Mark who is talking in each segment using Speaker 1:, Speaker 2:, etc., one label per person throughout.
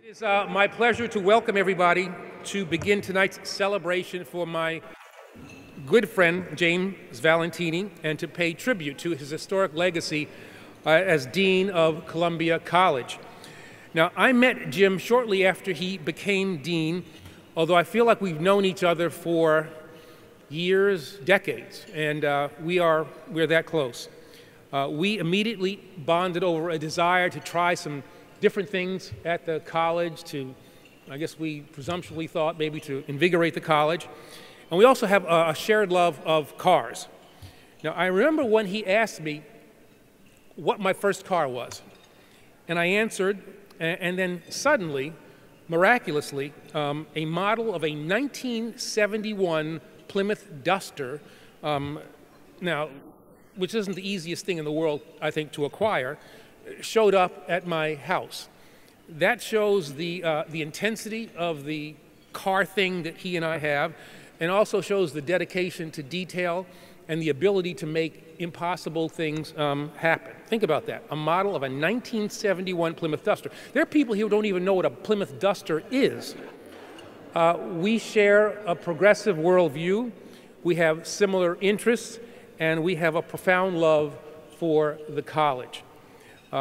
Speaker 1: It is my pleasure to welcome everybody to begin tonight's celebration for my good friend, James Valentini, and to pay tribute to his historic legacy as Dean of Columbia College. Now, I met Jim shortly after he became Dean, although I feel like we've known each other for years, decades, and we're that close. We immediately bonded over a desire to try some different things at the college to, I guess we presumptuously thought, maybe to invigorate the college. And we also have a shared love of cars. Now, I remember when he asked me what my first car was, and I answered, and then suddenly, miraculously, a model of a 1971 Plymouth Duster, now, which isn't the easiest thing in the world, I think, to acquire, showed up at my house. That shows the intensity of the car thing that he and I have, and also shows the dedication to detail and the ability to make impossible things happen. Think about that, a model of a 1971 Plymouth Duster. There are people here who don't even know what a Plymouth Duster is. We share a progressive worldview, we have similar interests, and we have a profound love for the college.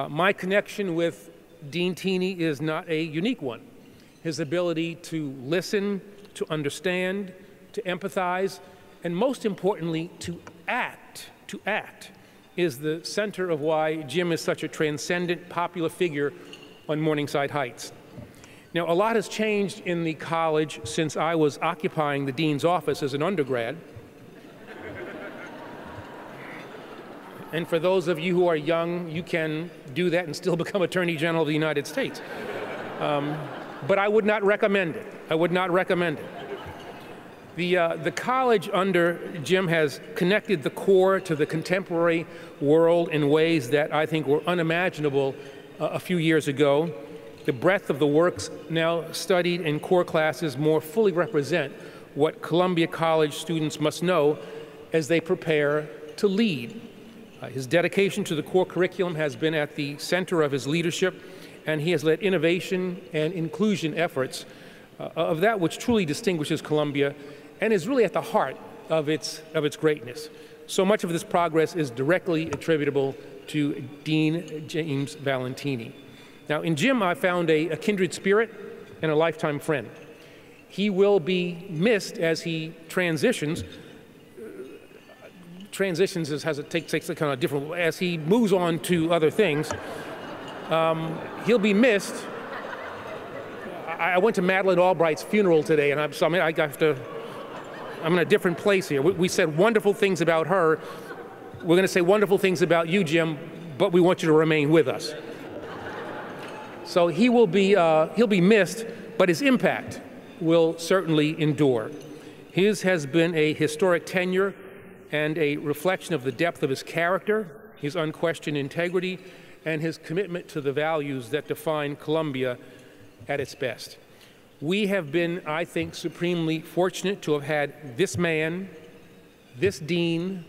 Speaker 1: My connection with Dean Valentini is not a unique one. His ability to listen, to understand, to empathize, and most importantly, to act is the center of why Jim is such a transcendent, popular figure on Morningside Heights. Now, a lot has changed in the college since I was occupying the dean's office as an undergrad. And for those of you who are young, you can do that and still become Attorney General of the United States. But I would not recommend it. I would not recommend it. The college under Jim has connected the core to the contemporary world in ways that I think were unimaginable a few years ago. The breadth of the works now studied in core classes more fully represent what Columbia College students must know as they prepare to lead. His dedication to the core curriculum has been at the center of his leadership, and he has led innovation and inclusion efforts of that which truly distinguishes Columbia and is really at the heart of its greatness. So much of this progress is directly attributable to Dean James Valentini. Now, in Jim, I found a kindred spirit and a lifetime friend. He will be missed as he transitions takes a kind of different, as he moves on to other things. He'll be missed. I went to Madeleine Albright's funeral today, and I'm in a different place here. We said wonderful things about her. We're going to say wonderful things about you, Jim, but we want you to remain with us. So he'll be missed, but his impact will certainly endure. His has been a historic tenure and a reflection of the depth of his character, his unquestioned integrity, and his commitment to the values that define Columbia at its best. We have been, I think, supremely fortunate to have had this man, this dean,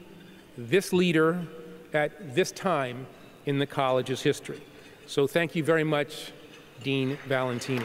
Speaker 1: this leader at this time in the college's history. So thank you very much, Dean Valentini.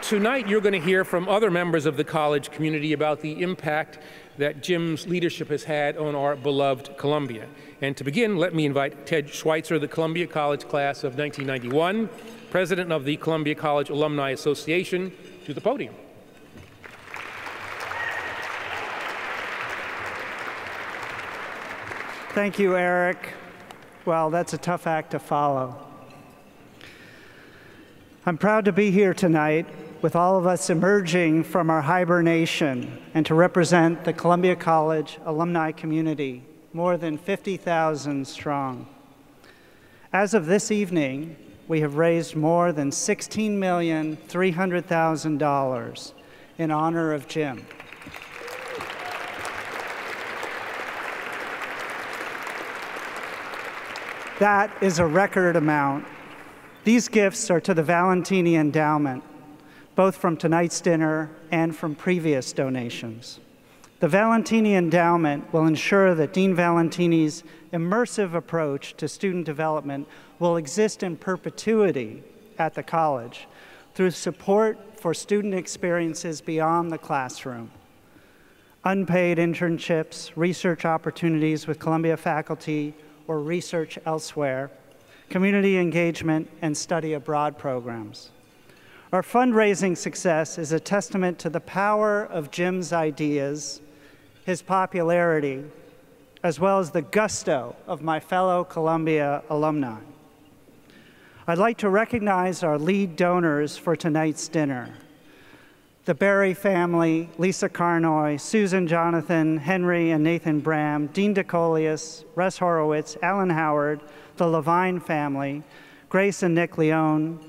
Speaker 1: Tonight, you're going to hear from other members of the college community about the impact that Jim's leadership has had on our beloved Columbia. And to begin, let me invite Ted Schweitzer, the Columbia College class of 1991, president of the Columbia College Alumni Association, to the podium.
Speaker 2: Thank you, Eric. Well, that's a tough act to follow. I'm proud to be here tonight with all of us emerging from our hibernation and to represent the Columbia College alumni community, more than 50,000 strong. As of this evening, we have raised more than $16,300,000 in honor of Jim. That is a record amount. These gifts are to the Valentini Endowment, both from tonight's dinner and from previous donations. The Valentini Endowment will ensure that Dean Valentini's immersive approach to student development will exist in perpetuity at the college through support for student experiences beyond the classroom, unpaid internships, research opportunities with Columbia faculty or research elsewhere, community engagement, and study abroad programs. Our fundraising success is a testament to the power of Jim's ideas, his popularity, as well as the gusto of my fellow Columbia alumni. I'd like to recognize our lead donors for tonight's dinner. The Berry family, Lisa Carnoy, Susan Jonathan, Henry and Nathan Bram, Dean DeColius, Russ Horowitz, Alan Howard, the Levine family, Grace and Nick Leone,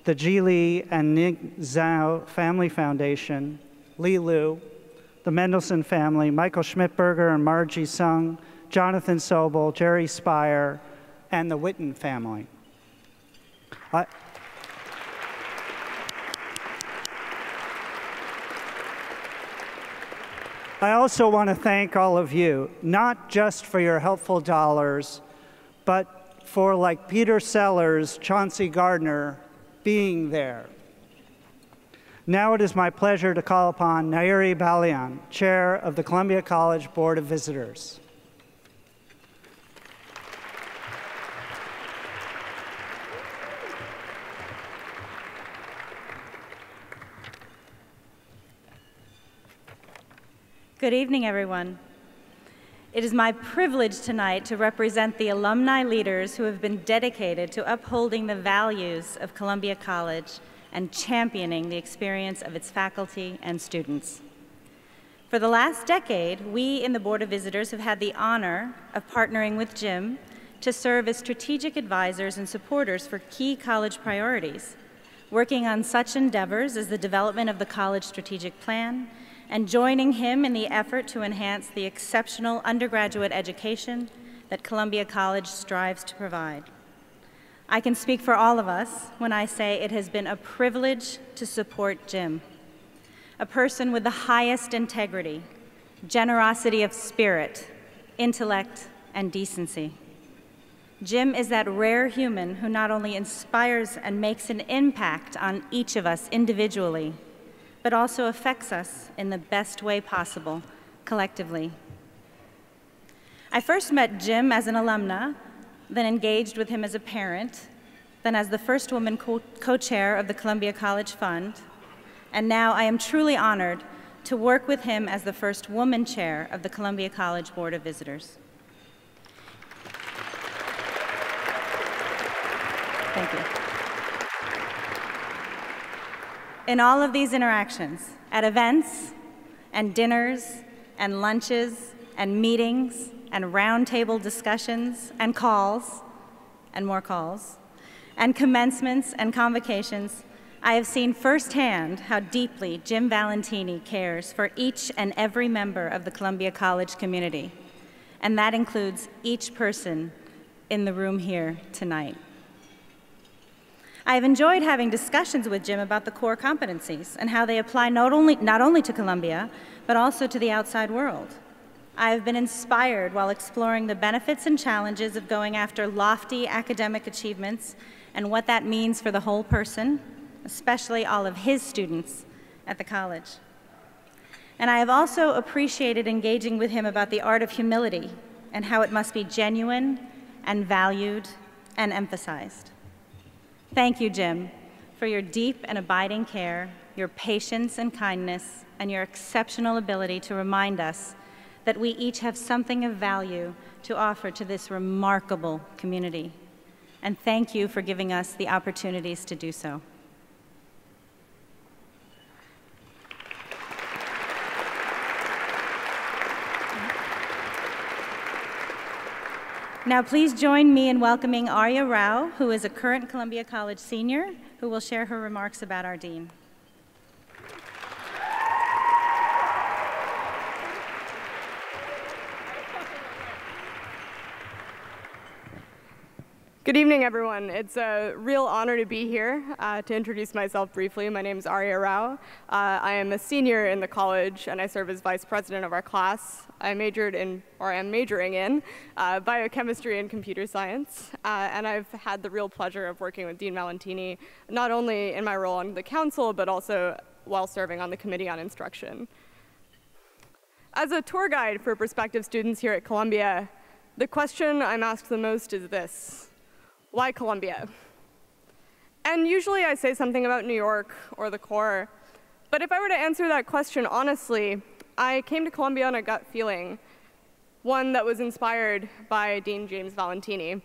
Speaker 2: the Ji Lee and Nick Zhao Family Foundation, Lee Lu, the Mendelsohn family, Michael Schmidberger and Margie Sung, Jonathan Sobel, Jerry Spire, and the Witten family. I also want to thank all of you, not just for your helpful dollars, but for, like Peter Sellers, Chauncey Gardner, being there. Now it is my pleasure to call upon Nairi Balian, Chair of the Columbia College Board of Visitors.
Speaker 3: Good evening, everyone. It is my privilege tonight to represent the alumni leaders who have been dedicated to upholding the values of Columbia College and championing the experience of its faculty and students. For the last decade, we in the Board of Visitors have had the honor of partnering with Jim to serve as strategic advisors and supporters for key college priorities, working on such endeavors as the development of the college strategic plan and joining him in the effort to enhance the exceptional undergraduate education that Columbia College strives to provide. I can speak for all of us when I say it has been a privilege to support Jim, a person with the highest integrity, generosity of spirit, intellect, and decency. Jim is that rare human who not only inspires and makes an impact on each of us individually, but also affects us in the best way possible, collectively. I first met Jim as an alumna, then engaged with him as a parent, then as the first woman co-chair of the Columbia College Fund, and now I am truly honored to work with him as the first woman chair of the Columbia College Board of Visitors. Thank you. In all of these interactions, at events and dinners and lunches and meetings and roundtable discussions and calls and more calls and commencements and convocations, I have seen firsthand how deeply Jim Valentini cares for each and every member of the Columbia College community, and that includes each person in the room here tonight. I have enjoyed having discussions with Jim about the core competencies and how they apply not only to Columbia, but also to the outside world. I have been inspired while exploring the benefits and challenges of going after lofty academic achievements and what that means for the whole person, especially all of his students at the college. And I have also appreciated engaging with him about the art of humility and how it must be genuine and valued and emphasized. Thank you, Jim, for your deep and abiding care, your patience and kindness, and your exceptional ability to remind us that we each have something of value to offer to this remarkable community. And thank you for giving us the opportunities to do so. Now please join me in welcoming Arya Rao, who is a current Columbia College senior, who will share her remarks about our dean.
Speaker 4: Good evening, everyone. It's a real honor to be here. To introduce myself briefly, my name is Arya Rao. I am a senior in the college, and I serve as vice president of our class. I am majoring in biochemistry and computer science, and I've had the real pleasure of working with Dean Valentini, not only in my role on the council, but also while serving on the Committee on Instruction. As a tour guide for prospective students here at Columbia, the question I'm asked the most is this: why Columbia? And usually I say something about New York or the core, but if I were to answer that question honestly, I came to Columbia on a gut feeling, one that was inspired by Dean James Valentini.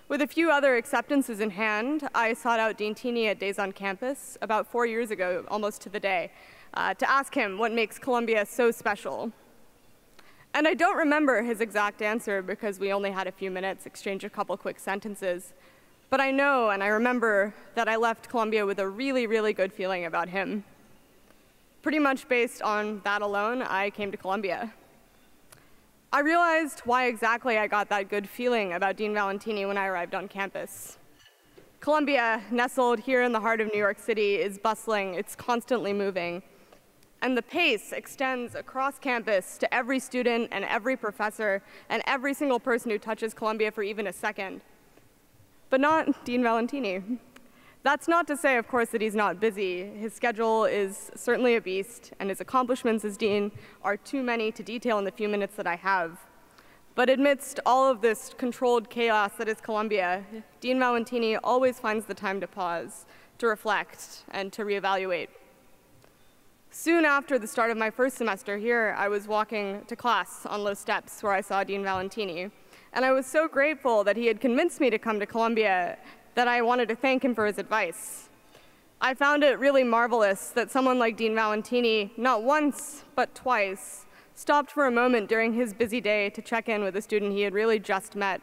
Speaker 4: With a few other acceptances in hand, I sought out Dean Valentini at Days on Campus about 4 years ago, almost to the day, to ask him what makes Columbia so special. And I don't remember his exact answer because we only had a few minutes, exchanged a couple quick sentences. But I know and I remember that I left Columbia with a really, really good feeling about him. Pretty much based on that alone, I came to Columbia. I realized why exactly I got that good feeling about Dean Valentini when I arrived on campus. Columbia, nestled here in the heart of New York City, is bustling, it's constantly moving. And the pace extends across campus to every student and every professor and every single person who touches Columbia for even a second. But not Dean Valentini. That's not to say, of course, that he's not busy. His schedule is certainly a beast, and his accomplishments as dean are too many to detail in the few minutes that I have. But amidst all of this controlled chaos that is Columbia, Dean Valentini always finds the time to pause, to reflect, and to reevaluate. Soon after the start of my first semester here, I was walking to class on Low Steps where I saw Dean Valentini. And I was so grateful that he had convinced me to come to Columbia that I wanted to thank him for his advice. I found it really marvelous that someone like Dean Valentini, not once, but twice, stopped for a moment during his busy day to check in with a student he had really just met.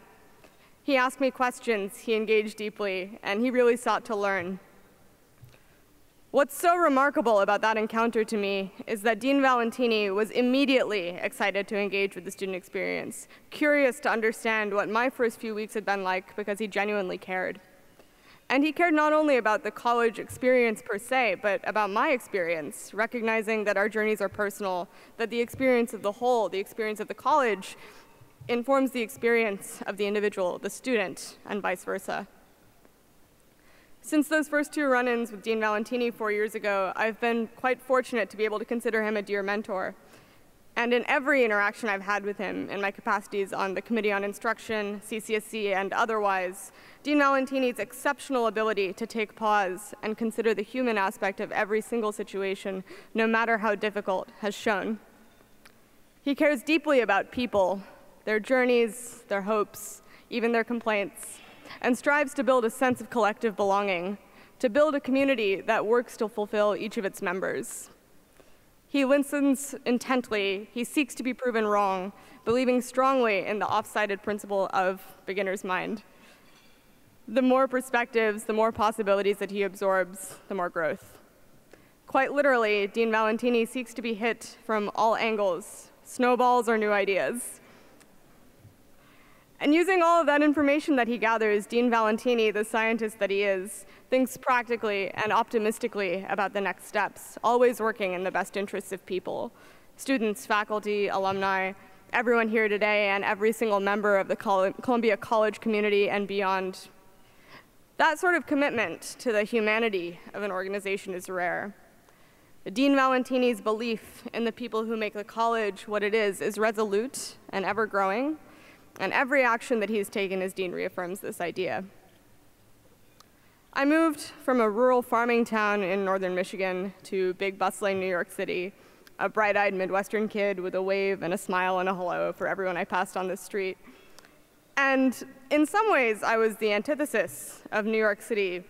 Speaker 4: He asked me questions, he engaged deeply, and he really sought to learn. What's so remarkable about that encounter to me is that Dean Valentini was immediately excited to engage with the student experience, curious to understand what my first few weeks had been like because he genuinely cared. And he cared not only about the college experience per se, but about my experience, recognizing that our journeys are personal, that the experience of the whole, the experience of the college, informs the experience of the individual, the student, and vice versa. Since those first two run-ins with Dean Valentini 4 years ago, I've been quite fortunate to be able to consider him a dear mentor. And in every interaction I've had with him, in my capacities on the Committee on Instruction, CCSC, and otherwise, Dean Valentini's exceptional ability to take pause and consider the human aspect of every single situation, no matter how difficult, has shown. He cares deeply about people, their journeys, their hopes, even their complaints, and strives to build a sense of collective belonging, to build a community that works to fulfill each of its members. He listens intently, he seeks to be proven wrong, believing strongly in the oft-cited principle of beginner's mind. The more perspectives, the more possibilities that he absorbs, the more growth. Quite literally, Dean Valentini seeks to be hit from all angles, snowballs or new ideas. And using all of that information that he gathers, Dean Valentini, the scientist that he is, thinks practically and optimistically about the next steps, always working in the best interests of people, students, faculty, alumni, everyone here today, and every single member of the Columbia College community and beyond. That sort of commitment to the humanity of an organization is rare. Dean Valentini's belief in the people who make the college what it is resolute and ever-growing. And every action that he's taken as dean reaffirms this idea. I moved from a rural farming town in northern Michigan to big, bustling New York City, a bright-eyed Midwestern kid with a wave and a smile and a hello for everyone I passed on the street. And in some ways, I was the antithesis of New York City.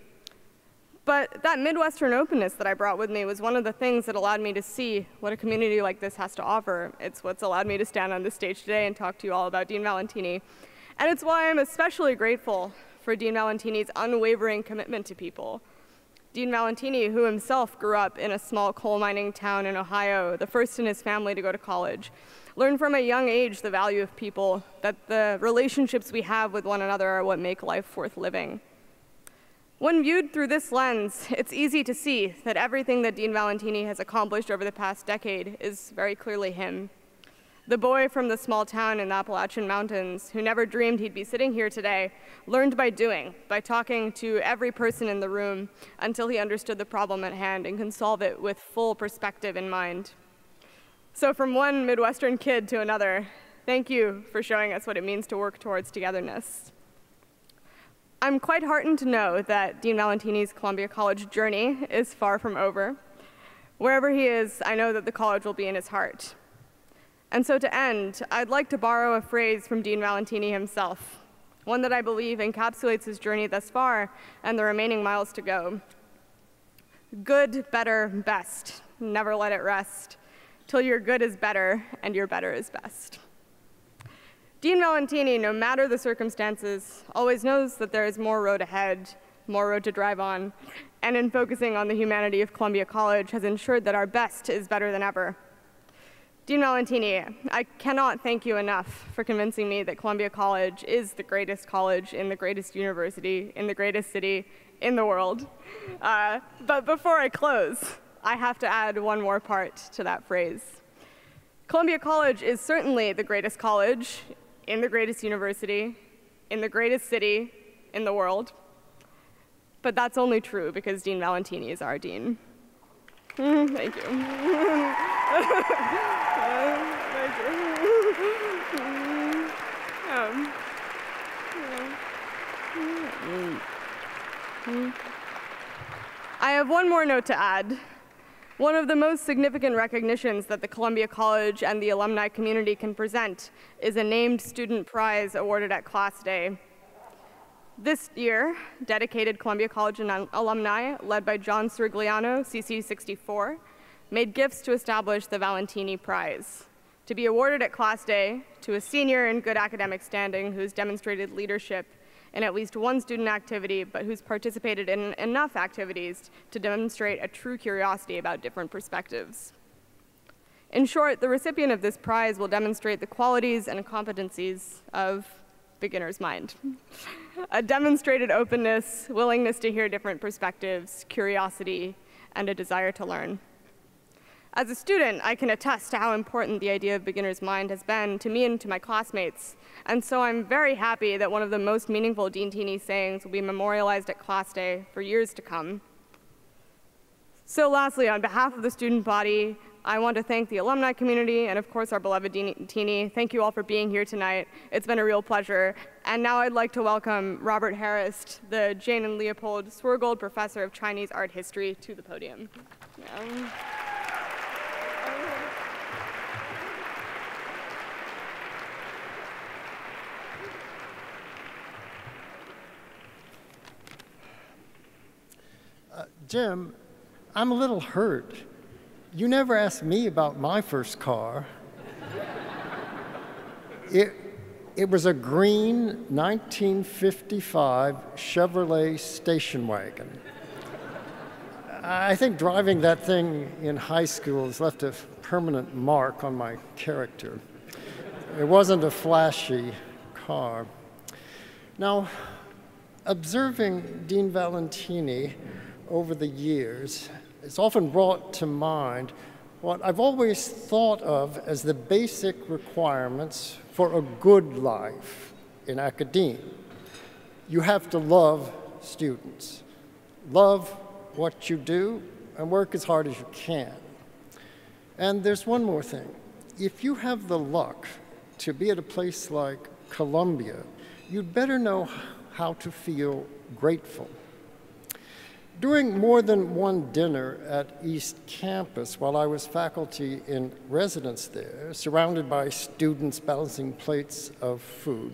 Speaker 4: But that Midwestern openness that I brought with me was one of the things that allowed me to see what a community like this has to offer. It's what's allowed me to stand on this stage today and talk to you all about Dean Valentini. And it's why I'm especially grateful for Dean Valentini's unwavering commitment to people. Dean Valentini, who himself grew up in a small coal mining town in Ohio, the first in his family to go to college, learned from a young age the value of people, that the relationships we have with one another are what make life worth living. When viewed through this lens, it's easy to see that everything that Dean Valentini has accomplished over the past decade is very clearly him. The boy from the small town in the Appalachian Mountains, who never dreamed he'd be sitting here today, learned by doing, by talking to every person in the room until he understood the problem at hand and can solve it with full perspective in mind. So from one Midwestern kid to another, thank you for showing us what it means to work towards togetherness. I'm quite heartened to know that Dean Valentini's Columbia College journey is far from over. Wherever he is, I know that the college will be in his heart. And so to end, I'd like to borrow a phrase from Dean Valentini himself, one that I believe encapsulates his journey thus far and the remaining miles to go. Good, better, best. Never let it rest, till your good is better and your better is best. Dean Valentini, no matter the circumstances, always knows that there is more road ahead, more road to drive on, and in focusing on the humanity of Columbia College has ensured that our best is better than ever. Dean Valentini, I cannot thank you enough for convincing me that Columbia College is the greatest college in the greatest university, in the greatest city in the world. But before I close, I have to add one more part to that phrase. Columbia College is certainly the greatest college in the greatest university, in the greatest city in the world. But that's only true because Dean Valentini is our dean. Thank you. I have one more note to add. One of the most significant recognitions that the Columbia College and the alumni community can present is a named student prize awarded at Class Day. This year, dedicated Columbia College alumni, led by John Sirigliano, CC 64, made gifts to establish the Valentini Prize, to be awarded at Class Day to a senior in good academic standing who's demonstrated leadership in at least one student activity, but who's participated in enough activities to demonstrate a true curiosity about different perspectives. In short, the recipient of this prize will demonstrate the qualities and competencies of beginner's mind. A demonstrated openness, willingness to hear different perspectives, curiosity, and a desire to learn. As a student, I can attest to how important the idea of beginner's mind has been to me and to my classmates, and so I'm very happy that one of the most meaningful Dean Valentini sayings will be memorialized at Class Day for years to come. So lastly, on behalf of the student body, I want to thank the alumni community and of course our beloved Dean Valentini. Thank you all for being here tonight. It's been a real pleasure. And now I'd like to welcome Robert Harris, the Jane and Leopold Swergold Professor of Chinese Art History, to the podium.
Speaker 5: Jim, I'm a little hurt. You never asked me about my first car. It was a green 1955 Chevrolet station wagon. I think driving that thing in high school has left a permanent mark on my character. It wasn't a flashy car. Now, observing Dean Valentini over the years, it's often brought to mind what I've always thought of as the basic requirements for a good life in academia. You have to love students, love what you do, and work as hard as you can. And there's one more thing. If you have the luck to be at a place like Columbia, you'd better know how to feel grateful. During more than one dinner at East Campus while I was faculty in residence there, surrounded by students balancing plates of food,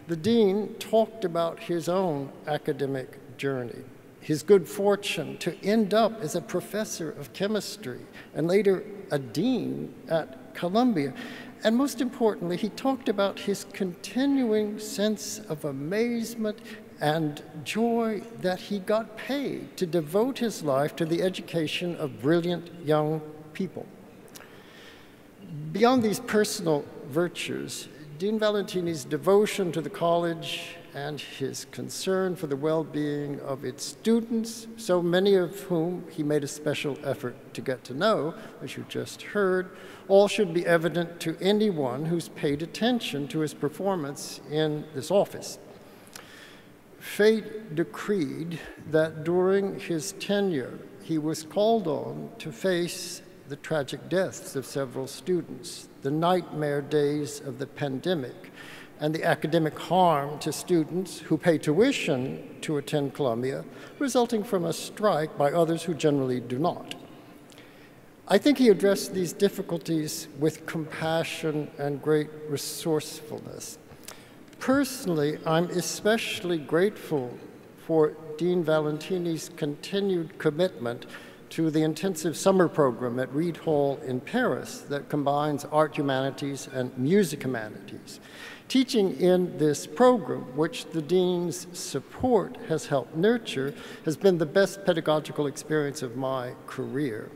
Speaker 5: the dean talked about his own academic journey, his good fortune to end up as a professor of chemistry and later a dean at Columbia. And most importantly, he talked about his continuing sense of amazement and joy that he got paid to devote his life to the education of brilliant young people. Beyond these personal virtues, Dean Valentini's devotion to the college and his concern for the well-being of its students, so many of whom he made a special effort to get to know, as you just heard, all should be evident to anyone who's paid attention to his performance in this office. Fate decreed that during his tenure, he was called on to face the tragic deaths of several students, the nightmare days of the pandemic, and the academic harm to students who pay tuition to attend Columbia, resulting from a strike by others who generally do not. I think he addressed these difficulties with compassion and great resourcefulness. Personally, I'm especially grateful for Dean Valentini's continued commitment to the intensive summer program at Reed Hall in Paris that combines art humanities and music humanities. Teaching in this program, which the Dean's support has helped nurture, has been the best pedagogical experience of my career.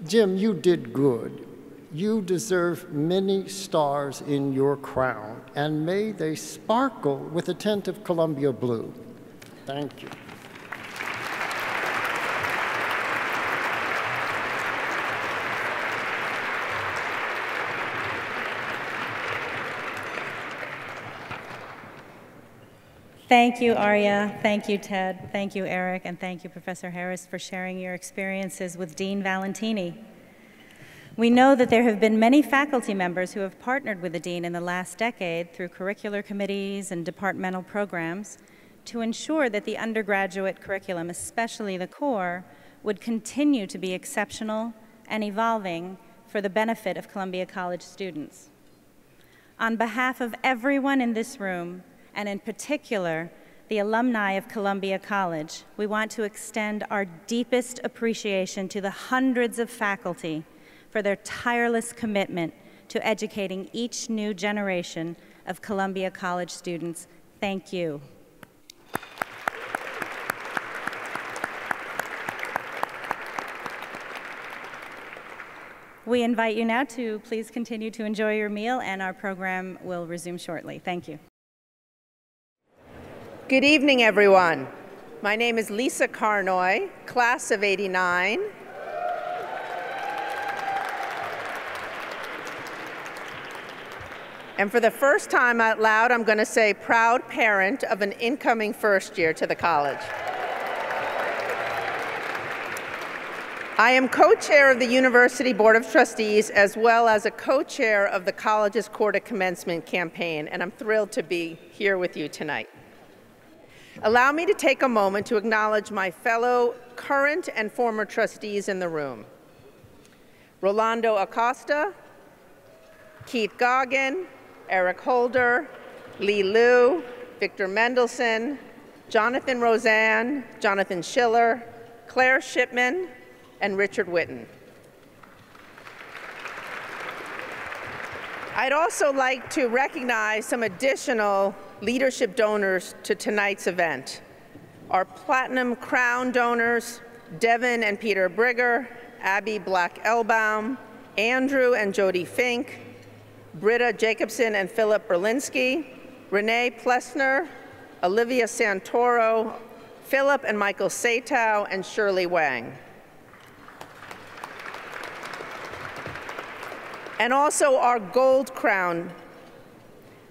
Speaker 5: Jim, you did good. You deserve many stars in your crown, and may they sparkle with a tint of Columbia blue. Thank you.
Speaker 3: Thank you, Arya. Thank you, Ted. Thank you, Eric. And thank you, Professor Harris, for sharing your experiences with Dean Valentini. We know that there have been many faculty members who have partnered with the Dean in the last decade through curricular committees and departmental programs to ensure that the undergraduate curriculum, especially the core, would continue to be exceptional and evolving for the benefit of Columbia College students. On behalf of everyone in this room, and in particular, the alumni of Columbia College, we want to extend our deepest appreciation to the hundreds of faculty for their tireless commitment to educating each new generation of Columbia College students. Thank you. We invite you now to please continue to enjoy your meal, and our program will resume shortly. Thank you.
Speaker 6: Good evening, everyone. My name is Lisa Carnoy, class of '89. And for the first time out loud, I'm going to say proud parent of an incoming first year to the college. I am co-chair of the University Board of Trustees, as well as a co-chair of the college's Court of Commencement campaign, and I'm thrilled to be here with you tonight. Allow me to take a moment to acknowledge my fellow current and former trustees in the room. Rolando Acosta, Keith Goggin, Eric Holder, Lee Liu, Victor Mendelson, Jonathan Roseanne, Jonathan Schiller, Claire Shipman, and Richard Witten. I'd also like to recognize some additional leadership donors to tonight's event. Our Platinum Crown donors, Devin and Peter Brigger, Abby Black-Elbaum, Andrew and Jody Fink, Britta Jacobson and Philip Berlinski, Renee Plessner, Olivia Santoro, Philip and Michael Satow, and Shirley Wang. And also our Gold Crown,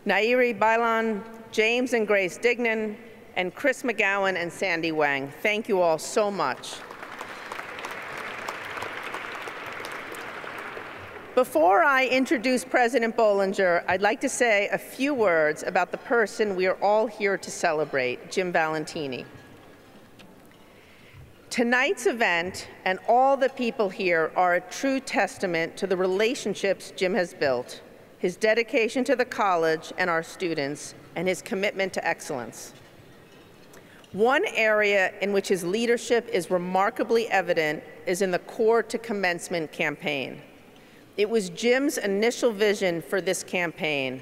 Speaker 6: Nairi Bailan, James and Grace Dignan, and Chris McGowan and Sandy Wang. Thank you all so much. Before I introduce President Bollinger, I'd like to say a few words about the person we are all here to celebrate, Jim Valentini. Tonight's event and all the people here are a true testament to the relationships Jim has built, his dedication to the college and our students, and his commitment to excellence. One area in which his leadership is remarkably evident is in the Core to Commencement campaign. It was Jim's initial vision for this campaign,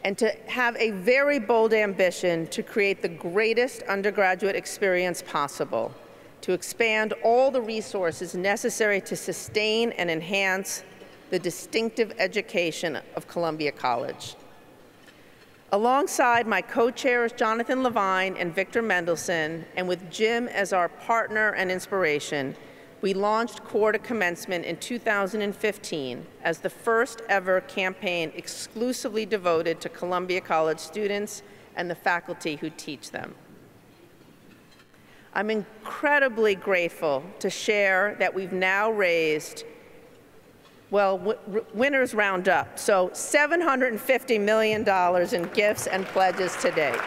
Speaker 6: and to have a very bold ambition to create the greatest undergraduate experience possible, to expand all the resources necessary to sustain and enhance the distinctive education of Columbia College. Alongside my co-chairs Jonathan Levine and Victor Mendelson, and with Jim as our partner and inspiration, we launched Core to Commencement in 2015 as the first ever campaign exclusively devoted to Columbia College students and the faculty who teach them. I'm incredibly grateful to share that we've now raised, well, winners round up, so $750 million in gifts and pledges to date.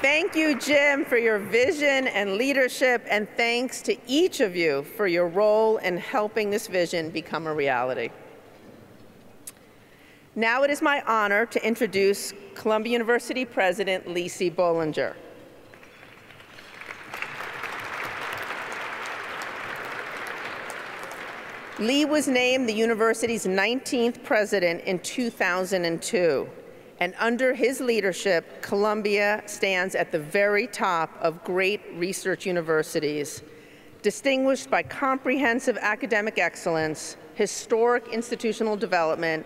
Speaker 6: Thank you, Jim, for your vision and leadership, and thanks to each of you for your role in helping this vision become a reality. Now it is my honor to introduce Columbia University President Lisi Bollinger. Lee was named the university's 19th president in 2002, and under his leadership, Columbia stands at the very top of great research universities, distinguished by comprehensive academic excellence, historic institutional development,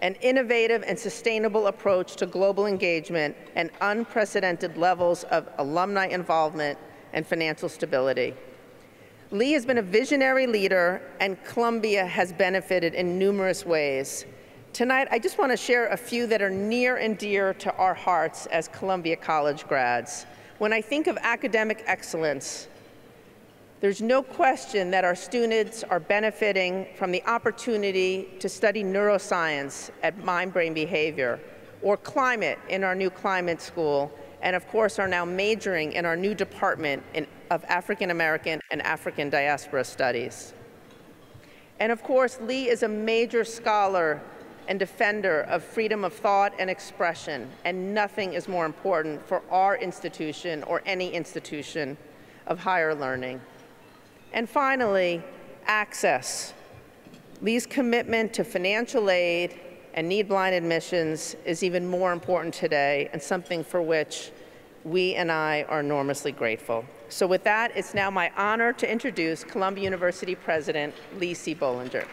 Speaker 6: an innovative and sustainable approach to global engagement, and unprecedented levels of alumni involvement and financial stability. Lee has been a visionary leader, and Columbia has benefited in numerous ways. Tonight, I just want to share a few that are near and dear to our hearts as Columbia College grads. When I think of academic excellence, there's no question that our students are benefiting from the opportunity to study neuroscience at Mind-Brain Behavior, or climate in our new climate school, and of course are now majoring in our new department of African American and African Diaspora Studies. And of course, Lee is a major scholar and defender of freedom of thought and expression, and nothing is more important for our institution or any institution of higher learning. And finally, access. Lee's commitment to financial aid and need-blind admissions is even more important today, and something for which we and I are enormously grateful. So with that, it's now my honor to introduce Columbia University President Lisi Bollinger.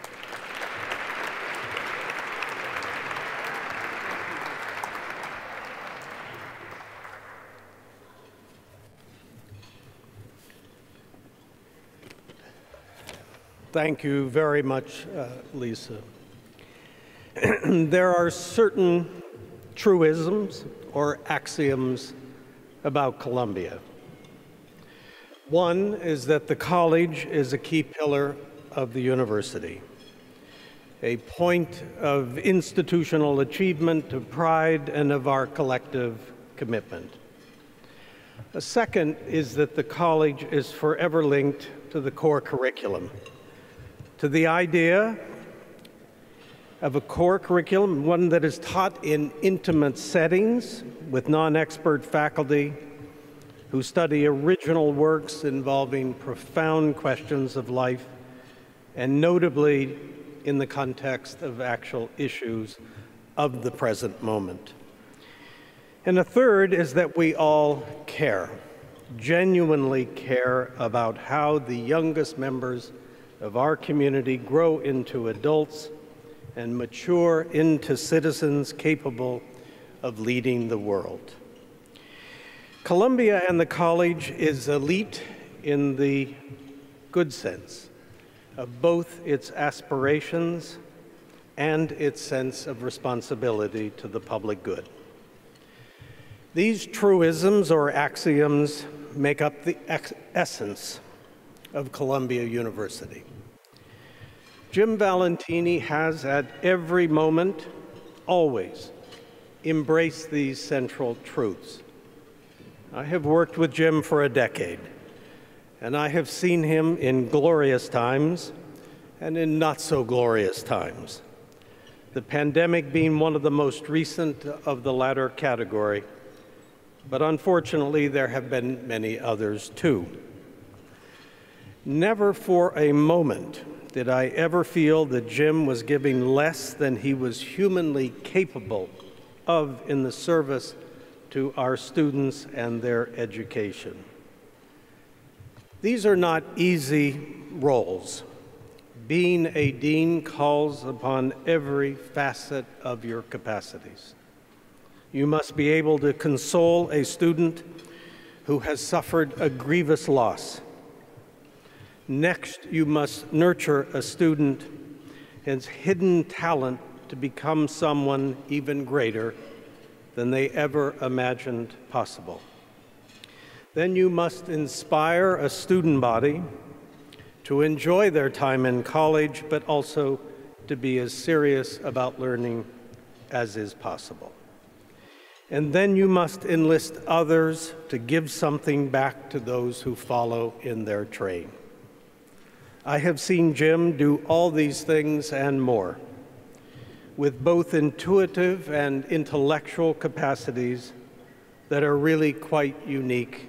Speaker 7: Thank you very much, Lisa. There are certain truisms or axioms about Columbia. One is that the college is a key pillar of the university, a point of institutional achievement, of pride, and of our collective commitment. A second is that the college is forever linked to the core curriculum, to the idea of a core curriculum, one that is taught in intimate settings with non-expert faculty who study original works involving profound questions of life, and notably in the context of actual issues of the present moment. And a third is that we all care, genuinely care about how the youngest members of our community grow into adults and mature into citizens capable of leading the world. Columbia and the college is elite in the good sense of both its aspirations and its sense of responsibility to the public good. These truisms or axioms make up the essence of Columbia University. Jim Valentini has at every moment, always, embraced these central truths. I have worked with Jim for a decade, and I have seen him in glorious times and in not so glorious times, the pandemic being one of the most recent of the latter category, but unfortunately there have been many others too. Never for a moment did I ever feel that Jim was giving less than he was humanly capable of in the service to our students and their education. These are not easy roles. Being a dean calls upon every facet of your capacities. You must be able to console a student who has suffered a grievous loss. Next, you must nurture a student and hidden talent to become someone even greater than they ever imagined possible. Then you must inspire a student body to enjoy their time in college, but also to be as serious about learning as is possible. And then you must enlist others to give something back to those who follow in their train. I have seen Jim do all these things and more, with both intuitive and intellectual capacities that are really quite unique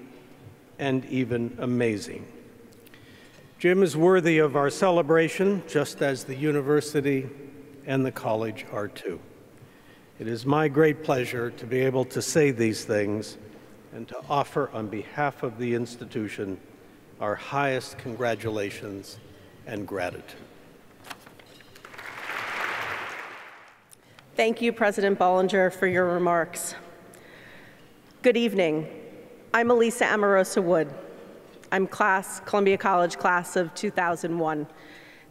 Speaker 7: and even amazing. Jim is worthy of our celebration, just as the university and the college are too. It is my great pleasure to be able to say these things and to offer on behalf of the institution our highest congratulations and gratitude.
Speaker 6: Thank you, President Bollinger, for your remarks. Good evening. I'm Elisa Amorosa Wood. I'm Columbia College class of 2001,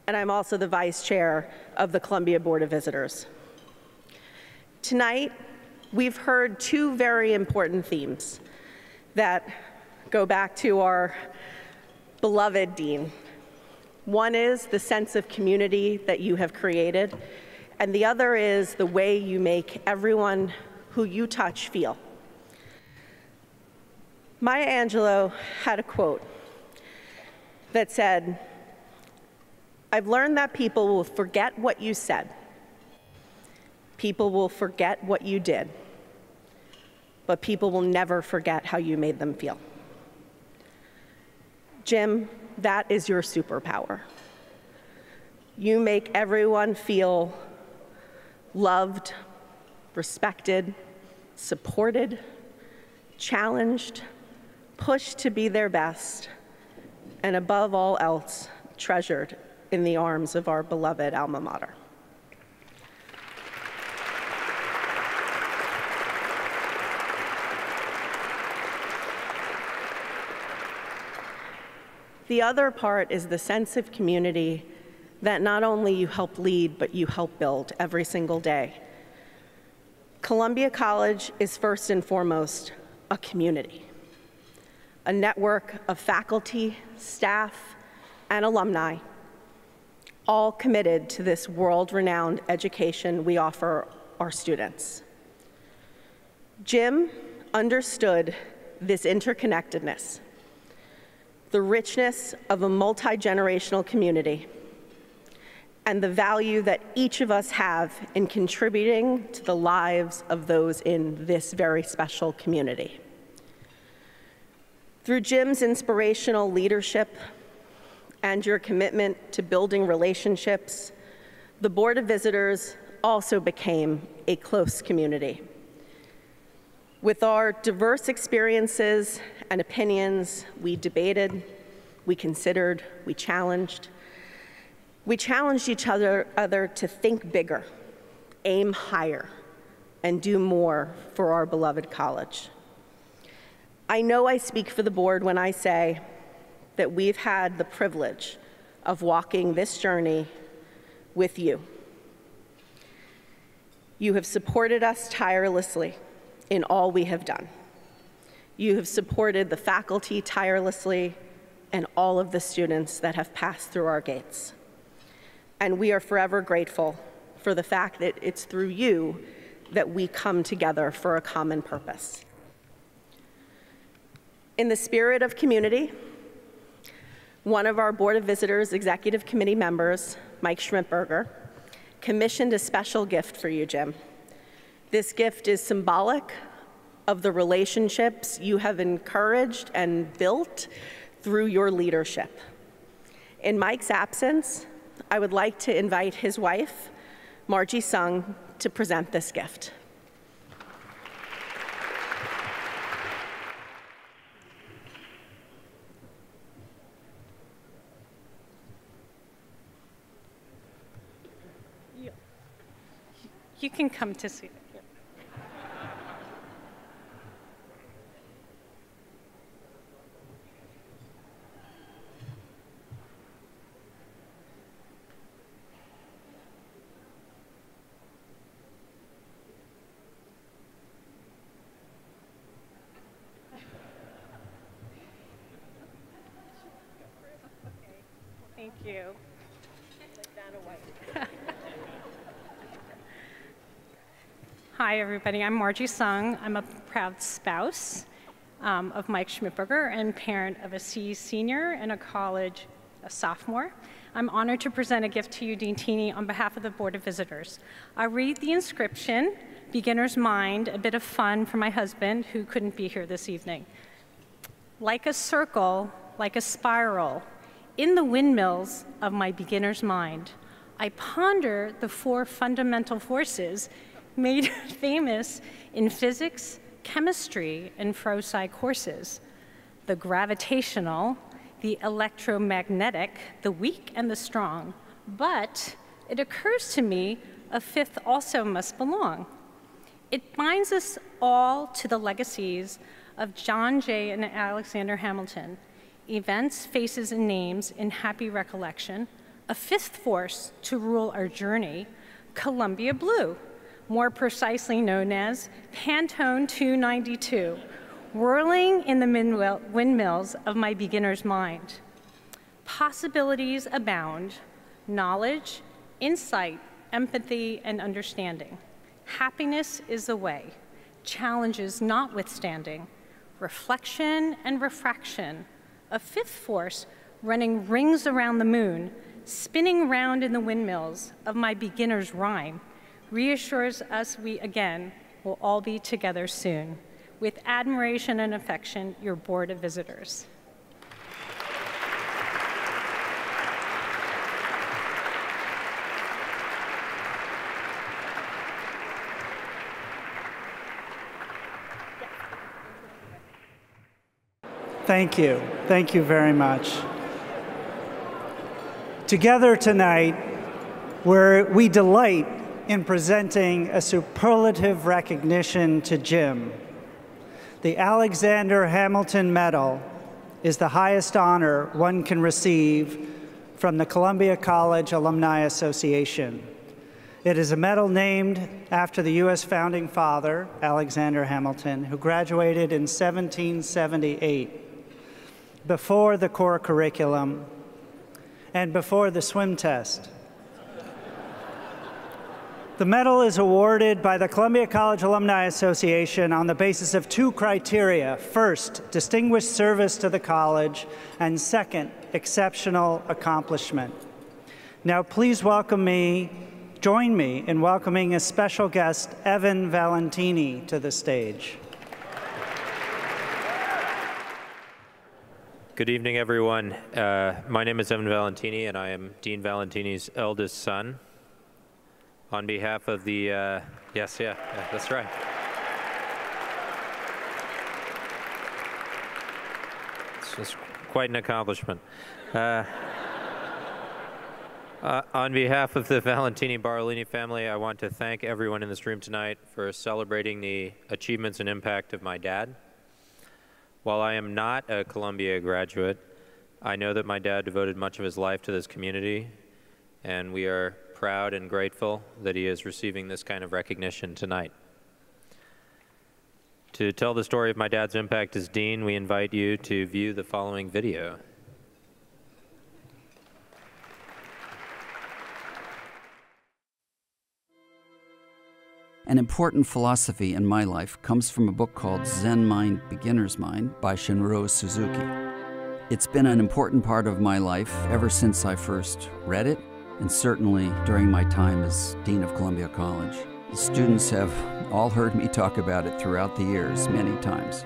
Speaker 6: and I'm also the vice chair of the Columbia Board of Visitors. Tonight, we've heard two very important themes that go back to our beloved dean. One is the sense of community that you have created, and the other is the way you make everyone who you touch feel. Maya Angelou had a quote that said, "I've learned that people will forget what you said. People will forget what you did, but people will never forget how you made them feel." Jim, that is your superpower. You make everyone feel loved, respected, supported, challenged, pushed to be their best, and above all else, treasured in the arms of our beloved alma mater. The other part is the sense of community that not only you help lead, but you help build every single day. Columbia College is first and foremost a community, a network of faculty, staff, and alumni, all committed to this world-renowned education we offer our students. Jim understood this interconnectedness, the richness of a multi-generational community, and the value that each of us have in contributing to the lives of those in this very special community. Through Jim's inspirational leadership and your commitment to building relationships, the Board of Visitors also became a close community. With our diverse experiences and opinions, we debated, we considered, we challenged. We challenged each other to think bigger, aim higher, and do more for our beloved college. I know I speak for the board when I say that we've had the privilege of walking this journey with you. You have supported us tirelessly in all we have done. You have supported the faculty tirelessly and all of the students that have passed through our gates. And we are forever grateful for the fact that it's through you that we come together for a common purpose. In the spirit of community, one of our Board of Visitors Executive Committee members, Mike Schmidtberger, commissioned a special gift for you, Jim. This gift is symbolic of the relationships you have encouraged and built through your leadership. In Mike's absence, I would like to invite his wife, Margie Sung, to present this gift.
Speaker 8: You can come to see it. Thank you. Hi, everybody. I'm Margie Sung. I'm a proud spouse of Mike Schmidberger and parent of a C senior and a sophomore. I'm honored to present a gift to you, Dean Valentini, on behalf of the Board of Visitors. I read the inscription, Beginner's Mind, a bit of fun for my husband, who couldn't be here this evening. Like a circle, like a spiral, in the windmills of my beginner's mind, I ponder the four fundamental forces made famous in physics, chemistry, and pro-sci courses: the gravitational, the electromagnetic, the weak and the strong. But it occurs to me a fifth also must belong. It binds us all to the legacies of John Jay and Alexander Hamilton, events, faces, and names in happy recollection. A fifth force to rule our journey, Columbia Blue, more precisely known as Pantone 292, whirling in the windmills of my beginner's mind. Possibilities abound: knowledge, insight, empathy, and understanding. Happiness is the way, challenges notwithstanding, reflection and refraction. A fifth force running rings around the moon, spinning round in the windmills of my beginner's rhyme, reassures us we again will all be together soon. With admiration and affection, your Board of Visitors.
Speaker 2: Thank you. Thank you very much. Together tonight, we delight in presenting a superlative recognition to Jim. The Alexander Hamilton Medal is the highest honor one can receive from the Columbia College Alumni Association. It is a medal named after the U.S. founding father, Alexander Hamilton, who graduated in 1778, before the core curriculum and before the swim test. The medal is awarded by the Columbia College Alumni Association on the basis of two criteria. First, distinguished service to the college, and second, exceptional accomplishment. Now please join me in welcoming a special guest, Dean Valentini, to the stage.
Speaker 9: Good evening, everyone. My name is Dean Valentini, and I am Dean Valentini's eldest son. On behalf of the, yes, that's right. It's just quite an accomplishment. On behalf of the Valentini-Barolini family, I want to thank everyone in this room tonight for celebrating the achievements and impact of my dad. While I am not a Columbia graduate, I know that my dad devoted much of his life to this community, and we are proud and grateful that he is receiving this kind of recognition tonight. To tell the story of my dad's impact as dean, we invite you to view the following video.
Speaker 10: An important philosophy in my life comes from a book called Zen Mind, Beginner's Mind by Shunryo Suzuki. It's been an important part of my life ever since I first read it, and certainly during my time as Dean of Columbia College. The students have all heard me talk about it throughout the years, many times.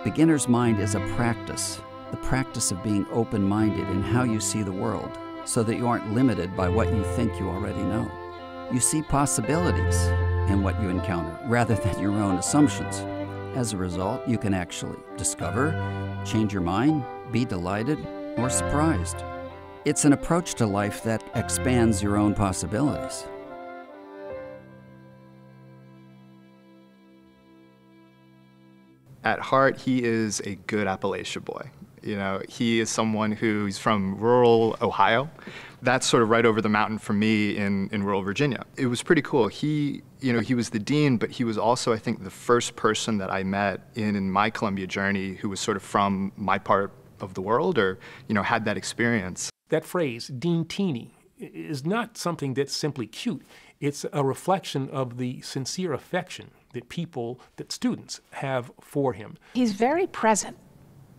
Speaker 10: Beginner's Mind is a practice the practice of being open-minded in how you see the world, so that you aren't limited by what you think you already know. You see possibilities in what you encounter, rather than your own assumptions. As a result, you can actually discover, change your mind, be delighted, or surprised. It's an approach to life that expands your own possibilities.
Speaker 11: At heart, he is a good Appalachia boy. You know, he is someone who's from rural Ohio. That's sort of right over the mountain from me in rural Virginia. It was pretty cool. He was the dean, but he was also, I think, the first person that I met in my Columbia journey who was sort of from my part of the world, or, had that experience.
Speaker 1: That phrase, Dean-tini, is not something that's simply cute. It's a reflection of the sincere affection that students have for him.
Speaker 12: He's very present,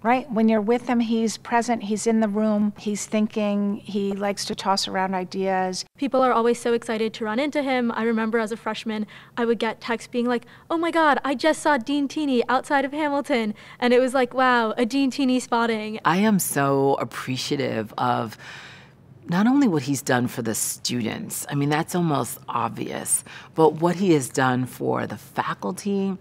Speaker 12: right? When you're with him, he's present, he's in the room, he's thinking, he likes to toss around ideas.
Speaker 13: People are always so excited to run into him. I remember as a freshman, I would get texts being like, oh my God, I just saw Dean-tini outside of Hamilton. And it was like, wow, a Dean-tini spotting.
Speaker 14: I am so appreciative of not only what he's done for the students, I mean, that's almost obvious, but what he has done for the faculty,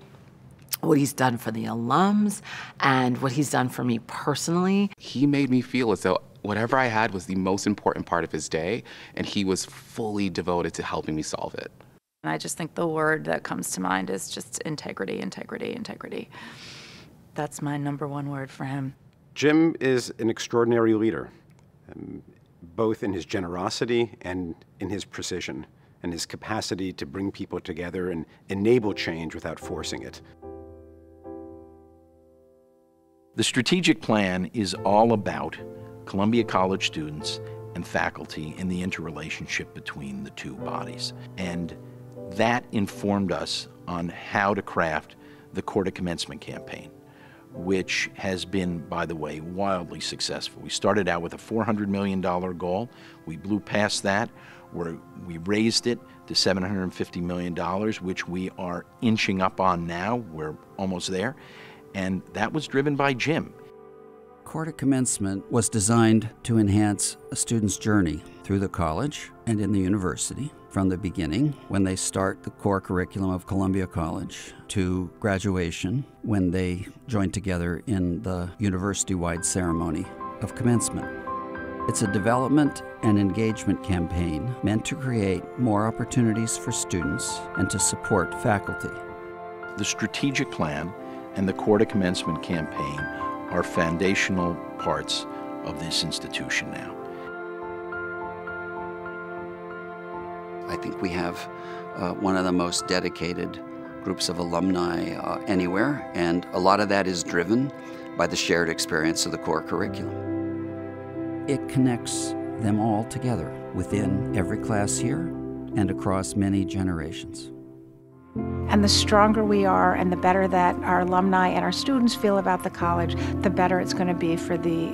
Speaker 14: what he's done for the alums, and what he's done for me personally.
Speaker 15: He made me feel as though whatever I had was the most important part of his day, and he was fully devoted to helping me solve it.
Speaker 16: And I just think the word that comes to mind is just integrity, integrity, integrity. That's my #1 word for him.
Speaker 17: Jim is an extraordinary leader, both in his generosity and in his precision, and his capacity to bring people together and enable change without forcing it.
Speaker 18: The strategic plan is all about Columbia College students and faculty and the interrelationship between the two bodies. And that informed us on how to craft the Court of Commencement campaign, which has been, by the way, wildly successful. We started out with a $400 million goal. We blew past that. We raised it to $750 million, which we are inching up on now. We're almost there. And that was driven by Jim.
Speaker 10: Court of Commencement was designed to enhance a student's journey through the college and in the university, from the beginning, when they start the core curriculum of Columbia College, to graduation, when they join together in the university-wide ceremony of commencement. It's a development and engagement campaign meant to create more opportunities for students and to support faculty.
Speaker 18: The strategic plan and the Court of Commencement campaign are foundational parts of this institution now.
Speaker 10: I think we have one of the most dedicated groups of alumni anywhere, and a lot of that is driven by the shared experience of the core curriculum. It connects them all together within every class here and across many generations.
Speaker 12: And the stronger we are and the better that our alumni and our students feel about the college, the better it's going to be for the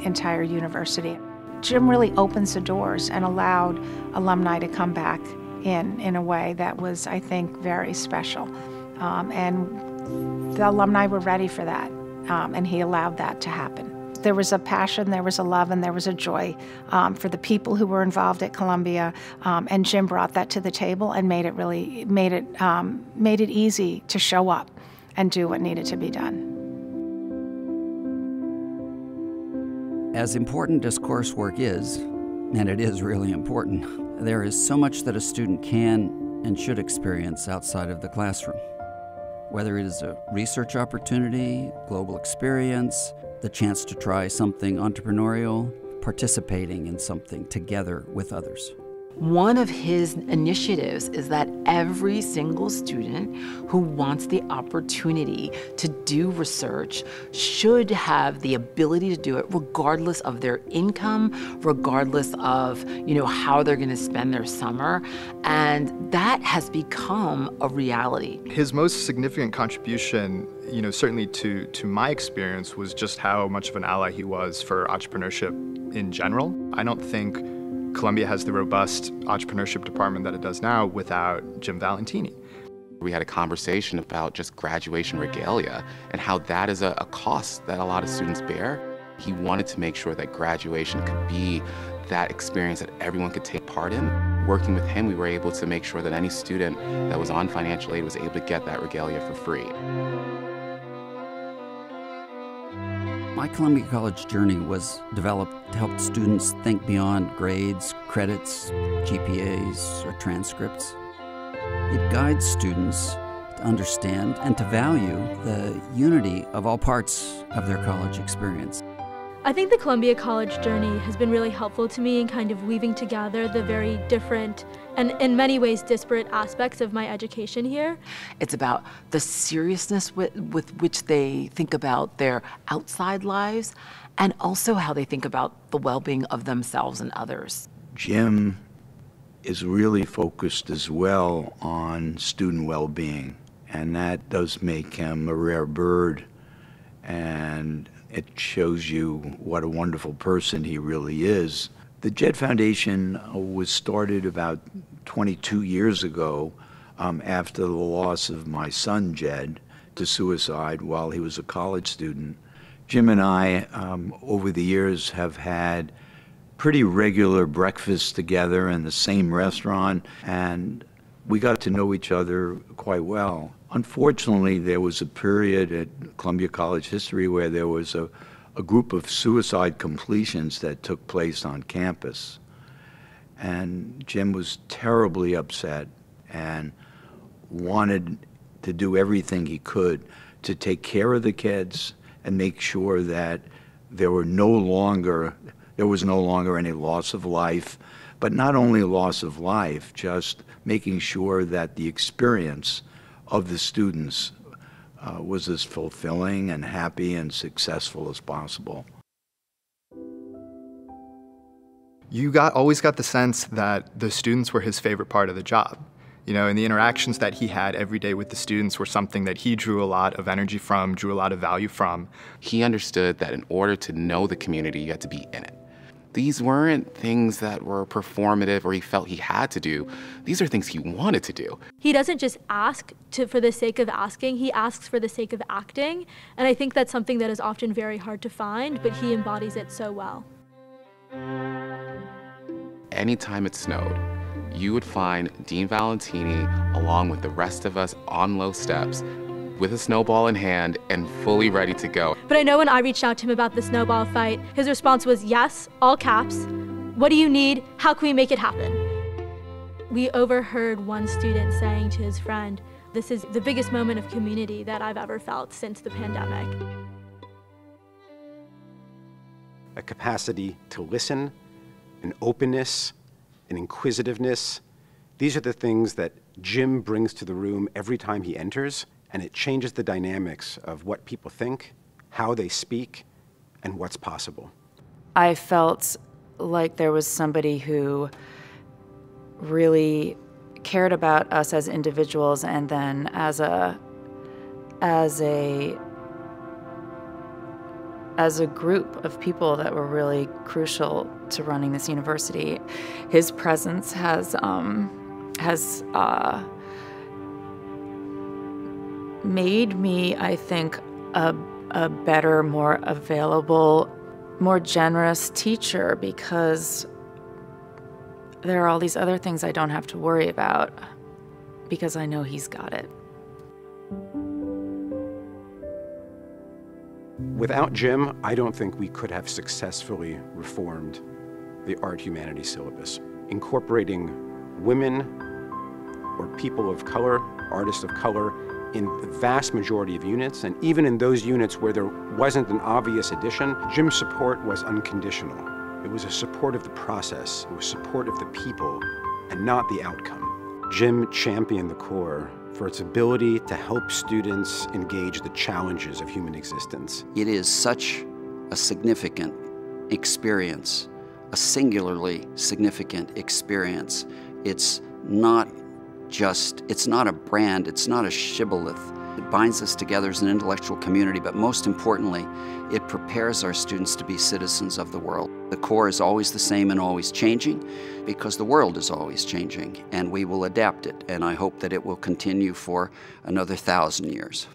Speaker 12: entire university. Jim really opens the doors and allowed alumni to come back in a way that was, I think, very special. And the alumni were ready for that, and he allowed that to happen. There was a passion, there was a love, and there was a joy for the people who were involved at Columbia, and Jim brought that to the table and made it easy to show up and do what needed to be done.
Speaker 10: As important as coursework is, and it is really important, there is so much that a student can and should experience outside of the classroom. Whether it is a research opportunity, global experience, the chance to try something entrepreneurial, participating in something together with others.
Speaker 14: One of his initiatives is that every single student who wants the opportunity to do research should have the ability to do it regardless of their income, regardless of, how they're going to spend their summer. And that has become a reality.
Speaker 11: His most significant contribution, certainly to my experience, was just how much of an ally he was for entrepreneurship in general. I don't think Columbia has the robust entrepreneurship department that it does now without Jim Valentini.
Speaker 15: We had a conversation about just graduation regalia and how that is a cost that a lot of students bear. He wanted to make sure that graduation could be that experience that everyone could take part in. Working with him, we were able to make sure that any student that was on financial aid was able to get that regalia for free.
Speaker 10: My Columbia College journey was developed to help students think beyond grades, credits, GPAs, or transcripts. It guides students to understand and to value the unity of all parts of their college experience.
Speaker 13: I think the Columbia College journey has been really helpful to me in kind of weaving together the very different and in many ways disparate aspects of my education here.
Speaker 14: It's about the seriousness with which they think about their outside lives and also how they think about the well-being of themselves and others.
Speaker 18: Jim is really focused as well on student well-being, and that does make him a rare bird, and it shows you what a wonderful person he really is. The Jed Foundation was started about 22 years ago after the loss of my son Jed to suicide while he was a college student. Jim and I, over the years, have had pretty regular breakfasts together in the same restaurant, and we got to know each other quite well. Unfortunately, there was a period at Columbia College history where there was a group of suicide completions that took place on campus. And Jim was terribly upset and wanted to do everything he could to take care of the kids and make sure that there was no longer any loss of life, but not only loss of life, just making sure that the experience of the students was as fulfilling and happy and successful as possible.
Speaker 11: You always got the sense that the students were his favorite part of the job. You know, and the interactions that he had every day with the students were something that he drew a lot of energy from, drew a lot of value from.
Speaker 15: He understood that in order to know the community, you had to be in it. These weren't things that were performative or he felt he had to do. These are things he wanted to do.
Speaker 13: He doesn't just ask for the sake of asking, he asks for the sake of acting. And I think that's something that is often very hard to find, but he embodies it so well.
Speaker 15: Anytime it snowed, you would find Dean Valentini along with the rest of us on low steps with a snowball in hand and fully ready to go.
Speaker 13: But I know when I reached out to him about the snowball fight, his response was yes, all caps. What do you need? How can we make it happen? We overheard one student saying to his friend, "This is the biggest moment of community that I've ever felt since the pandemic."
Speaker 17: A capacity to listen, an openness, an inquisitiveness. These are the things that Jim brings to the room every time he enters, and it changes the dynamics of what people think, how they speak, and what's possible.
Speaker 16: I felt like there was somebody who really cared about us as individuals and then as a group of people that were really crucial to running this university. His presence has made me, I think, a better, more available, more generous teacher because there are all these other things I don't have to worry about because I know he's got it.
Speaker 17: Without Jim, I don't think we could have successfully reformed the art humanities syllabus. Incorporating women or people of color, artists of color, in the vast majority of units, and even in those units where there wasn't an obvious addition, Jim's support was unconditional. It was a support of the process, it was support of the people, and not the outcome. Jim championed the core for its ability to help students engage the challenges of human existence.
Speaker 10: It is such a significant experience, a singularly significant experience. It's not a brand, it's not a shibboleth. It binds us together as an intellectual community, but most importantly, it prepares our students to be citizens of the world. The core is always the same and always changing because the world is always changing, and we will adapt it, and I hope that it will continue for another 1,000 years.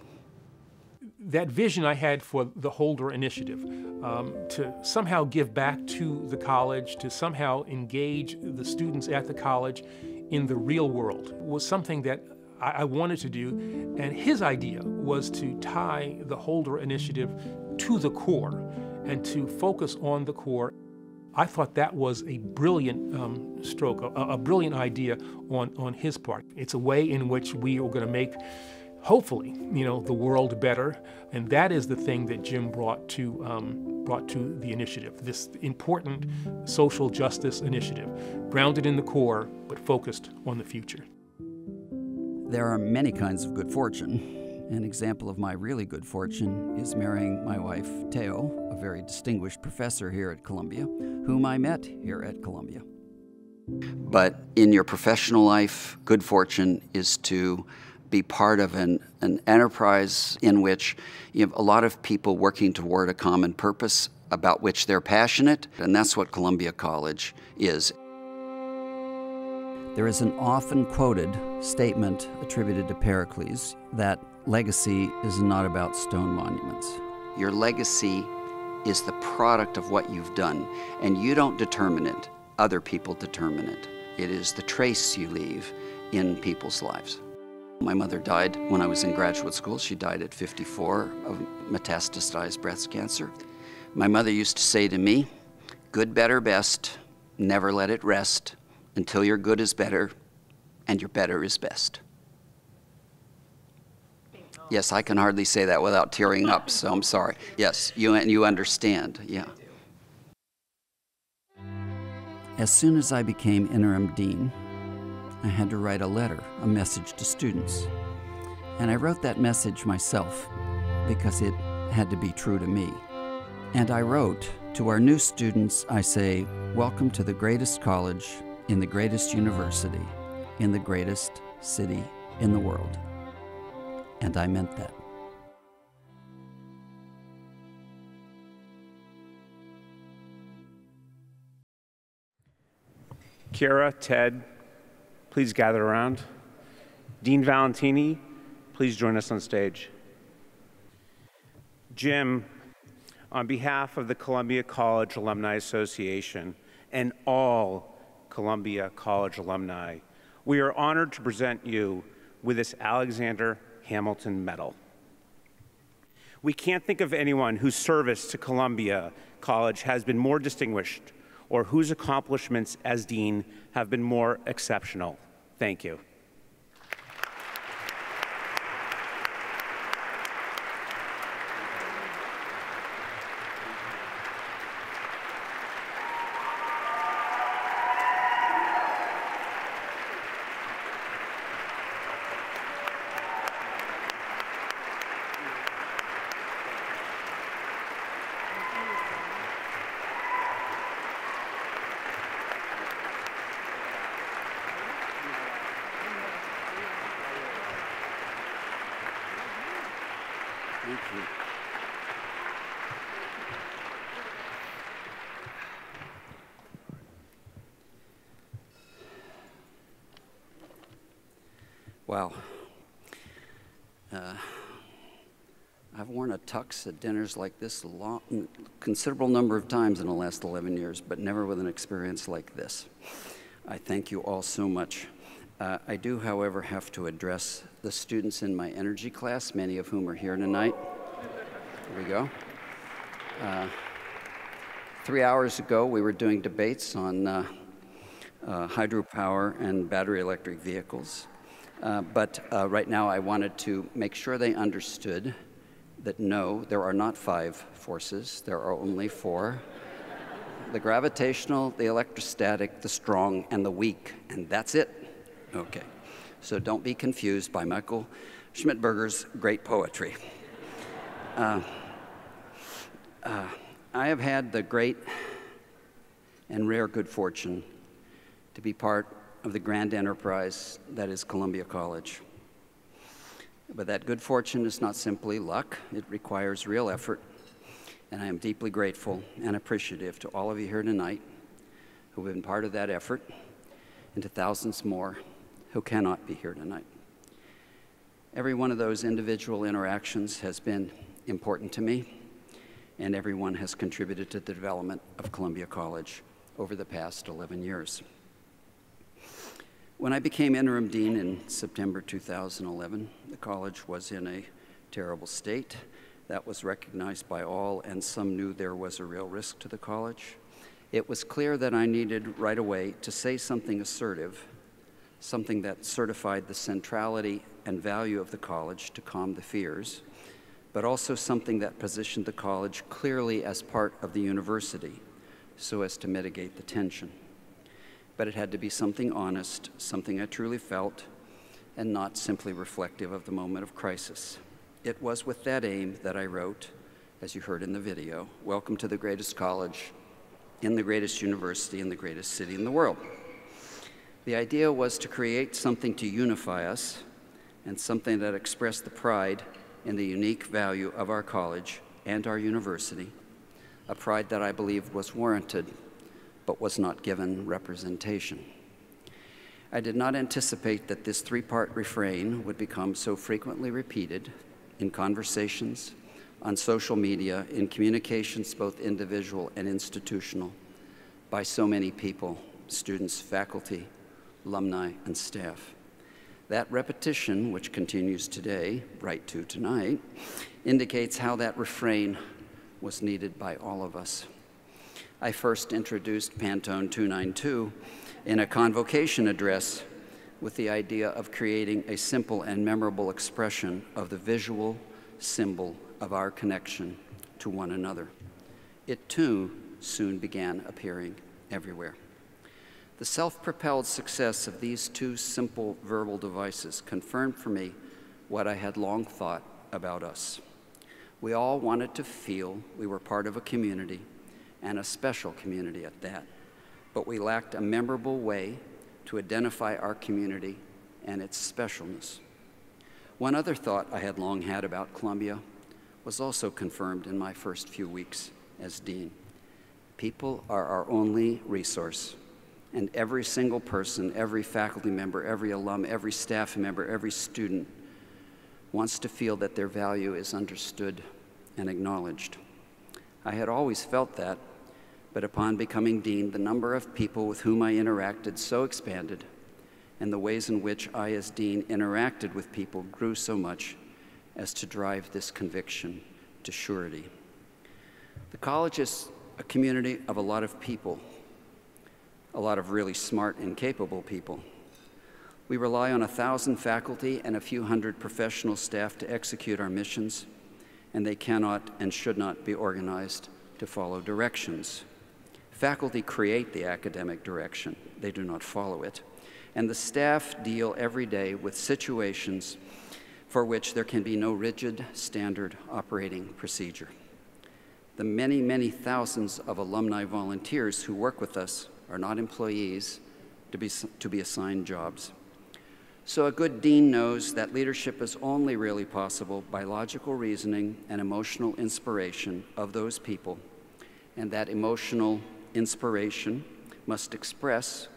Speaker 1: that vision I had for the Holder Initiative, to somehow give back to the college, to somehow engage the students at the college in the real world, was something that I wanted to do. And his idea was to tie the Holder Initiative to the core and to focus on the core. I thought that was a brilliant stroke, a brilliant idea on his part. It's a way in which we are going to make, hopefully, the world better, and that is the thing that Jim brought to the initiative, this important social justice initiative, grounded in the core, but focused on the future.
Speaker 10: There are many kinds of good fortune. An example of my really good fortune is marrying my wife, Theo, a very distinguished professor here at Columbia, whom I met here at Columbia. But in your professional life, good fortune is to be part of an enterprise in which you have a lot of people working toward a common purpose about which they're passionate, and that's what Columbia College is. There is an often quoted statement attributed to Pericles that legacy is not about stone monuments. Your legacy is the product of what you've done, and you don't determine it, other people determine it. It is the trace you leave in people's lives. My mother died when I was in graduate school. She died at 54 of metastasized breast cancer. My mother used to say to me, good, better, best, never let it rest until your good is better and your better is best. Yes, I can hardly say that without tearing up, so I'm sorry. Yes, you understand, yeah. As soon as I became interim dean, I had to write a letter, a message to students. And I wrote that message myself because it had to be true to me. And I wrote, to our new students, I say, welcome to the greatest college in the greatest university in the greatest city in the world. And I meant that.
Speaker 19: Kira, Ted, please gather around. Dean Valentini, please join us on stage. Jim, on behalf of the Columbia College Alumni Association and all Columbia College alumni, we are honored to present you with this Alexander Hamilton Medal. We can't think of anyone whose service to Columbia College has been more distinguished or whose accomplishments as dean have been more exceptional. Thank you.
Speaker 10: Thank you. Wow. I've worn a tux at dinners like this a considerable number of times in the last 11 years, but never with an experience like this. I thank you all so much. I do, however, have to address the students in my energy class, many of whom are here tonight. Here we go. 3 hours ago, we were doing debates on hydropower and battery electric vehicles. But right now, I wanted to make sure they understood that no, there are not 5 forces, there are only 4. The gravitational, the electrostatic, the strong, and the weak, and that's it. Okay, so don't be confused by Michael Schmittberger's great poetry. I have had the great and rare good fortune to be part of the grand enterprise that is Columbia College. But that good fortune is not simply luck, it requires real effort, and I am deeply grateful and appreciative to all of you here tonight who have been part of that effort, and to thousands more who cannot be here tonight. Every one of those individual interactions has been important to me, and everyone has contributed to the development of Columbia College over the past 11 years. When I became interim dean in September 2011, the college was in a terrible state. That was recognized by all, and some knew there was a real risk to the college. It was clear that I needed right away to say something assertive, something that certified the centrality and value of the college to calm the fears, but also something that positioned the college clearly as part of the university so as to mitigate the tension. But it had to be something honest, something I truly felt, and not simply reflective of the moment of crisis. It was with that aim that I wrote, as you heard in the video, "Welcome to the greatest college in the greatest university in the greatest city in the world." The idea was to create something to unify us and something that expressed the pride in the unique value of our college and our university, a pride that I believed was warranted but was not given representation. I did not anticipate that this three-part refrain would become so frequently repeated in conversations, on social media, in communications both individual and institutional, by so many people, students, faculty, alumni, and staff. That repetition, which continues today, right to tonight, indicates how that refrain was needed by all of us. I first introduced Pantone 292 in a convocation address with the idea of creating a simple and memorable expression of the visual symbol of our connection to one another. It too soon began appearing everywhere. The self-propelled success of these two simple verbal devices confirmed for me what I had long thought about us. We all wanted to feel we were part of a community, and a special community at that, but we lacked a memorable way to identify our community and its specialness. One other thought I had long had about Columbia was also confirmed in my first few weeks as dean. People are our only resource, and every single person, every faculty member, every alum, every staff member, every student wants to feel that their value is understood and acknowledged. I had always felt that, but upon becoming dean, the number of people with whom I interacted so expanded, and the ways in which I, as dean, interacted with people grew so much as to drive this conviction to surety. The college is a community of a lot of people, a lot of really smart and capable people. We rely on 1,000 faculty and a few hundred professional staff to execute our missions, and they cannot and should not be organized to follow directions. Faculty create the academic direction. They do not follow it. And the staff deal every day with situations for which there can be no rigid standard operating procedure. The many, many thousands of alumni volunteers who work with us are not employees to be assigned jobs. So a good dean knows that leadership is only really possible by logical reasoning and emotional inspiration of those people, and that emotional inspiration must express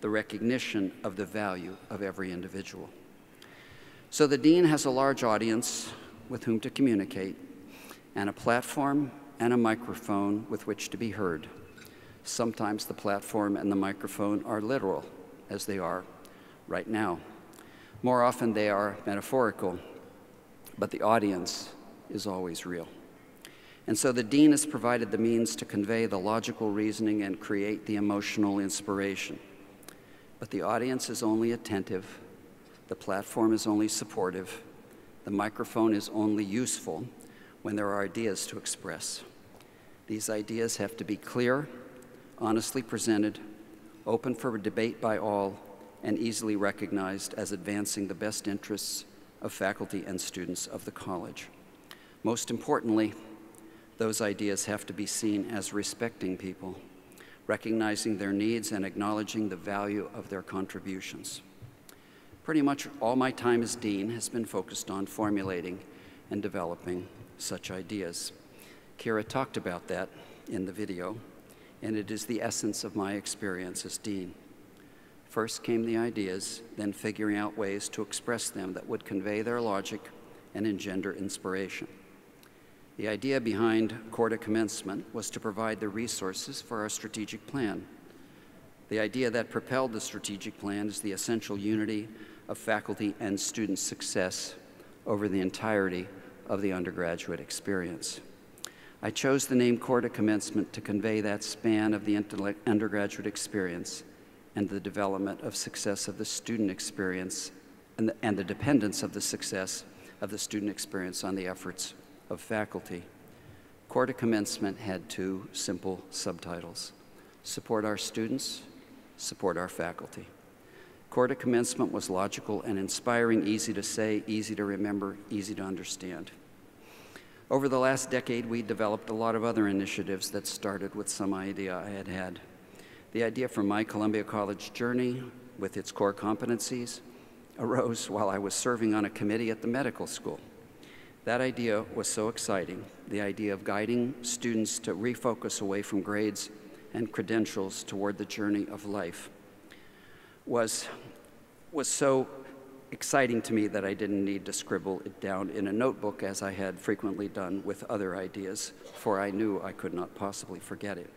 Speaker 10: the recognition of the value of every individual. So the dean has a large audience with whom to communicate, and a platform and a microphone with which to be heard. Sometimes the platform and the microphone are literal, as they are right now. More often they are metaphorical, but the audience is always real. And so the dean has provided the means to convey the logical reasoning and create the emotional inspiration. But the audience is only attentive, the platform is only supportive, the microphone is only useful when there are ideas to express. These ideas have to be clear, honestly presented, open for debate by all, and easily recognized as advancing the best interests of faculty and students of the college. Most importantly, those ideas have to be seen as respecting people, recognizing their needs and acknowledging the value of their contributions. Pretty much all my time as dean has been focused on formulating and developing such ideas. Kira talked about that in the video, and it is the essence of my experience as dean. First came the ideas, then figuring out ways to express them that would convey their logic and engender inspiration. The idea behind Core to Commencement was to provide the resources for our strategic plan. The idea that propelled the strategic plan is the essential unity of faculty and student success over the entirety of the undergraduate experience. I chose the name Core to Commencement to convey that span of the undergraduate experience and the development of success of the student experience and the dependence of the success of the student experience on the efforts of faculty. Core to Commencement had two simple subtitles: support our students, support our faculty. Core to Commencement was logical and inspiring, easy to say, easy to remember, easy to understand. Over the last decade, we developed a lot of other initiatives that started with some idea I had had. The idea for my Columbia College journey, with its core competencies, arose while I was serving on a committee at the medical school. That idea was so exciting, the idea of guiding students to refocus away from grades and credentials toward the journey of life was so exciting to me that I didn't need to scribble it down in a notebook as I had frequently done with other ideas, for I knew I could not possibly forget it.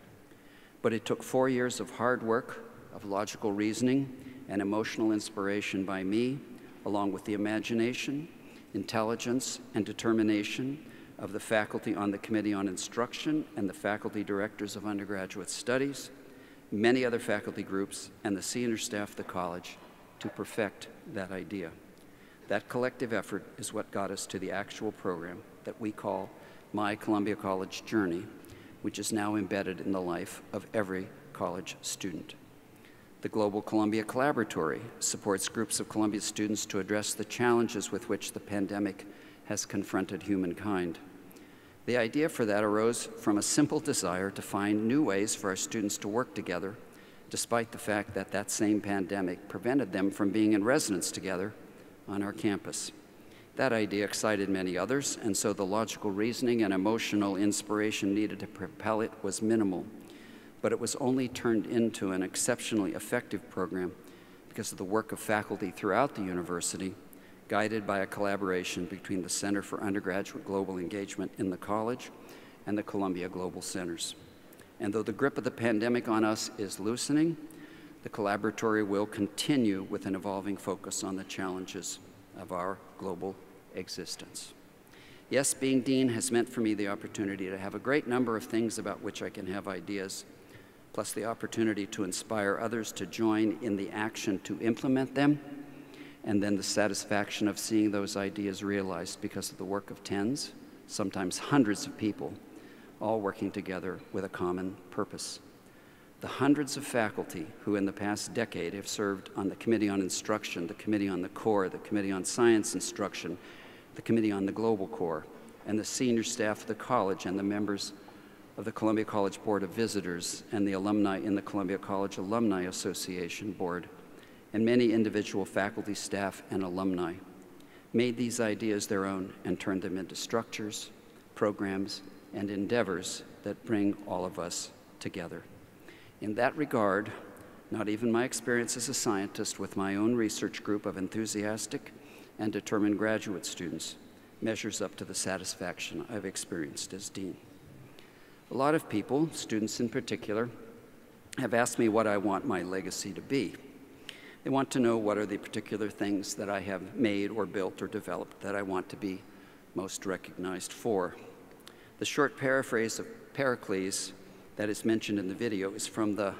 Speaker 10: But it took 4 years of hard work, of logical reasoning, and emotional inspiration by me, along with the imagination, intelligence, and determination of the faculty on the Committee on Instruction and the faculty directors of undergraduate studies, many other faculty groups, and the senior staff of the college to perfect that idea. That collective effort is what got us to the actual program that we call My Columbia College Journey, which is now embedded in the life of every college student. The Global Columbia Collaboratory supports groups of Columbia students to address the challenges with which the pandemic has confronted humankind. The idea for that arose from a simple desire to find new ways for our students to work together, despite the fact that that same pandemic prevented them from being in residence together on our campus. That idea excited many others, and so the logical reasoning and emotional inspiration needed to propel it was minimal. But it was only turned into an exceptionally effective program because of the work of faculty throughout the university, guided by a collaboration between the Center for Undergraduate Global Engagement in the college and the Columbia Global Centers. And though the grip of the pandemic on us is loosening, the collaboratory will continue with an evolving focus on the challenges of our global existence. Yes, being dean has meant for me the opportunity to have a great number of things about which I can have ideas, plus the opportunity to inspire others to join in the action to implement them, and then the satisfaction of seeing those ideas realized because of the work of tens, sometimes hundreds of people, all working together with a common purpose. The hundreds of faculty who in the past decade have served on the Committee on Instruction, the Committee on the Core, the Committee on Science Instruction, the Committee on the Global Core, and the senior staff of the college and the members of the Columbia College Board of Visitors and the alumni in the Columbia College Alumni Association Board, and many individual faculty, staff, and alumni made these ideas their own and turned them into structures, programs, and endeavors that bring all of us together. In that regard, not even my experience as a scientist with my own research group of enthusiastic and determined graduate students measures up to the satisfaction I've experienced as dean. A lot of people, students in particular, have asked me what I want my legacy to be. They want to know what are the particular things that I have made or built or developed that I want to be most recognized for. The short paraphrase of Pericles that is mentioned in the video is from the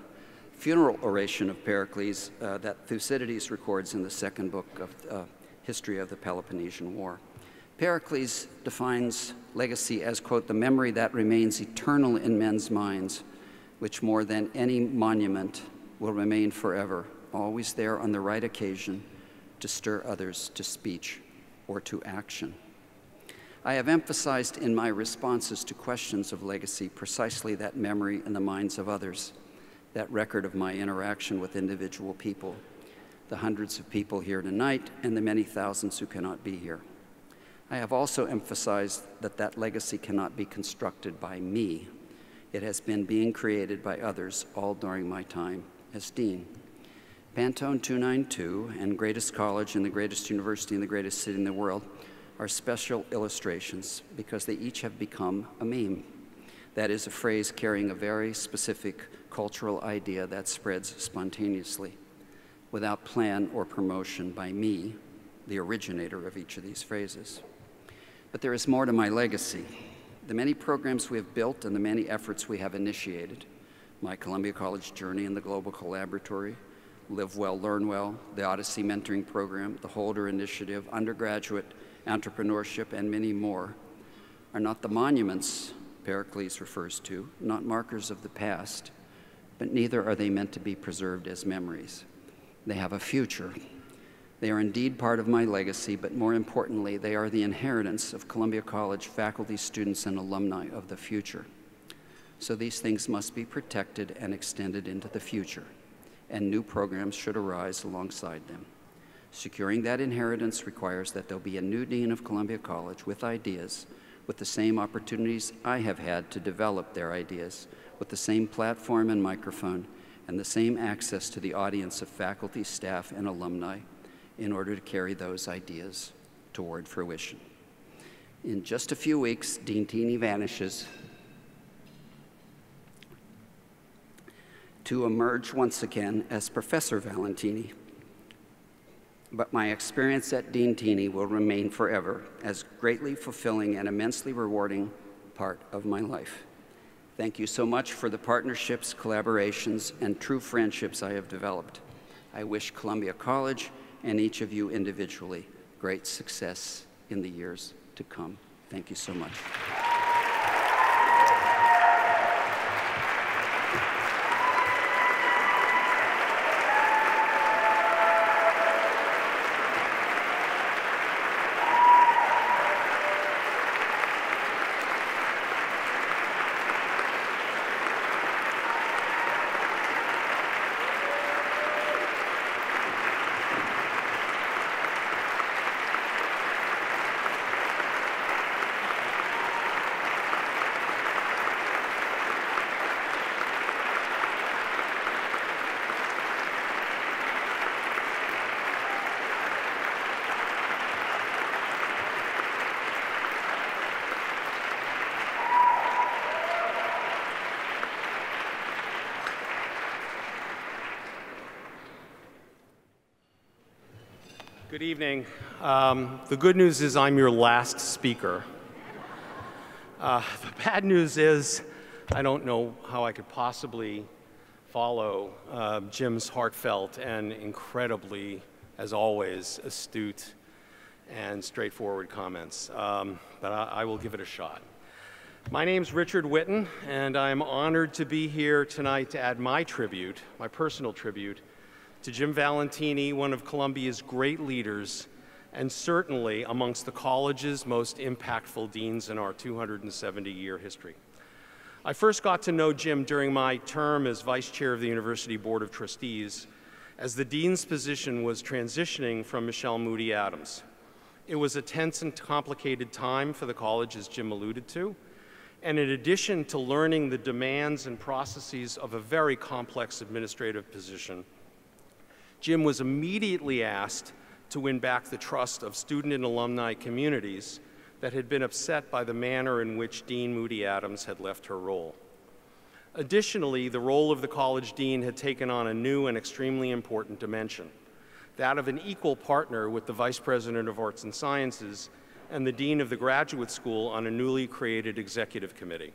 Speaker 10: funeral oration of Pericles that Thucydides records in the second book of History of the Peloponnesian War. Pericles defines legacy as, quote, the memory that remains eternal in men's minds, which more than any monument will remain forever, always there on the right occasion to stir others to speech or to action. I have emphasized in my responses to questions of legacy precisely that memory in the minds of others, that record of my interaction with individual people, the hundreds of people here tonight and the many thousands who cannot be here. I have also emphasized that that legacy cannot be constructed by me. It has been being created by others all during my time as dean. Pantone 292 and greatest college in the greatest university in the greatest city in the world are special illustrations because they each have become a meme. That is a phrase carrying a very specific cultural idea that spreads spontaneously, without plan or promotion by me, the originator of each of these phrases. But there is more to my legacy. The many programs we have built and the many efforts we have initiated, my Columbia College Journey and the Global Collaboratory, Live Well, Learn Well, the Odyssey Mentoring Program, the Holder Initiative, undergraduate entrepreneurship, and many more, are not the monuments Pericles refers to, not markers of the past, but neither are they meant to be preserved as memories. They have a future. They are indeed part of my legacy, but more importantly, they are the inheritance of Columbia College faculty, students, and alumni of the future. So these things must be protected and extended into the future, and new programs should arise alongside them. Securing that inheritance requires that there'll be a new dean of Columbia College with ideas, with the same opportunities I have had to develop their ideas, with the same platform and microphone, and the same access to the audience of faculty, staff, and alumni in order to carry those ideas toward fruition. In just a few weeks, Dean Valentini vanishes to emerge once again as Professor Valentini. But my experience at Dean Valentini will remain forever as greatly fulfilling and immensely rewarding part of my life. Thank you so much for the partnerships, collaborations, and true friendships I have developed. I wish Columbia College and each of you individually great success in the years to come. Thank you so much.
Speaker 20: Good evening. The good news is I'm your last speaker. The bad news is I don't know how I could possibly follow Jim's heartfelt and incredibly, as always, astute and straightforward comments, but I will give it a shot. My name's Richard Whitten, and I'm honored to be here tonight to add my tribute, my personal tribute, to Jim Valentini, one of Columbia's great leaders, and certainly amongst the college's most impactful deans in our 270-year history. I first got to know Jim during my term as vice chair of the University Board of Trustees, as the dean's position was transitioning from Michelle Moody Adams. It was a tense and complicated time for the college, as Jim alluded to, and in addition to learning the demands and processes of a very complex administrative position, Jim was immediately asked to win back the trust of student and alumni communities that had been upset by the manner in which Dean Moody Adams had left her role. Additionally, the role of the college dean had taken on a new and extremely important dimension, that of an equal partner with the vice president of arts and sciences and the dean of the graduate school on a newly created executive committee.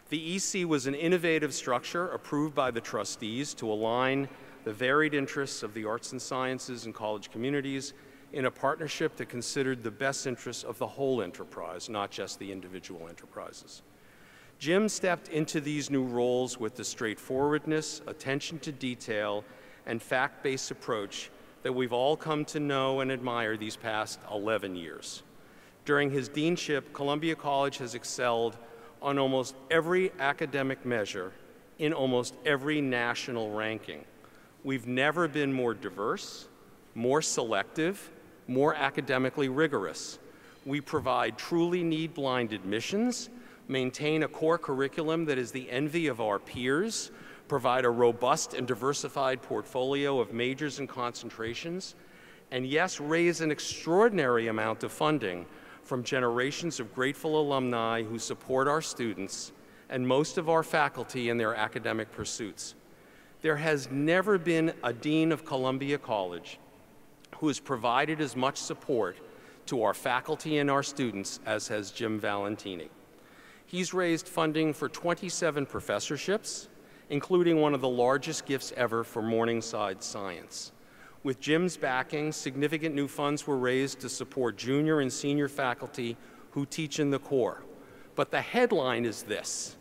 Speaker 20: The EC was an innovative structure approved by the trustees to align the varied interests of the arts and sciences and college communities in a partnership that considered the best interests of the whole enterprise, not just the individual enterprises. Jim stepped into these new roles with the straightforwardness, attention to detail, and fact-based approach that we've all come to know and admire these past 11 years. During his deanship, Columbia College has excelled on almost every academic measure in almost every national ranking. We've never been more diverse, more selective, more academically rigorous. We provide truly need-blind admissions, maintain a core curriculum that is the envy of our peers, provide a robust and diversified portfolio of majors and concentrations, and yes, raise an extraordinary amount of funding from generations of grateful alumni who support our students and most of our faculty in their academic pursuits. There has never been a dean of Columbia College who has provided as much support to our faculty and our students as has Jim Valentini. He's raised funding for 27 professorships, including one of the largest gifts ever for Morningside Science. With Jim's backing, significant new funds were raised to support junior and senior faculty who teach in the core. But the headline is this: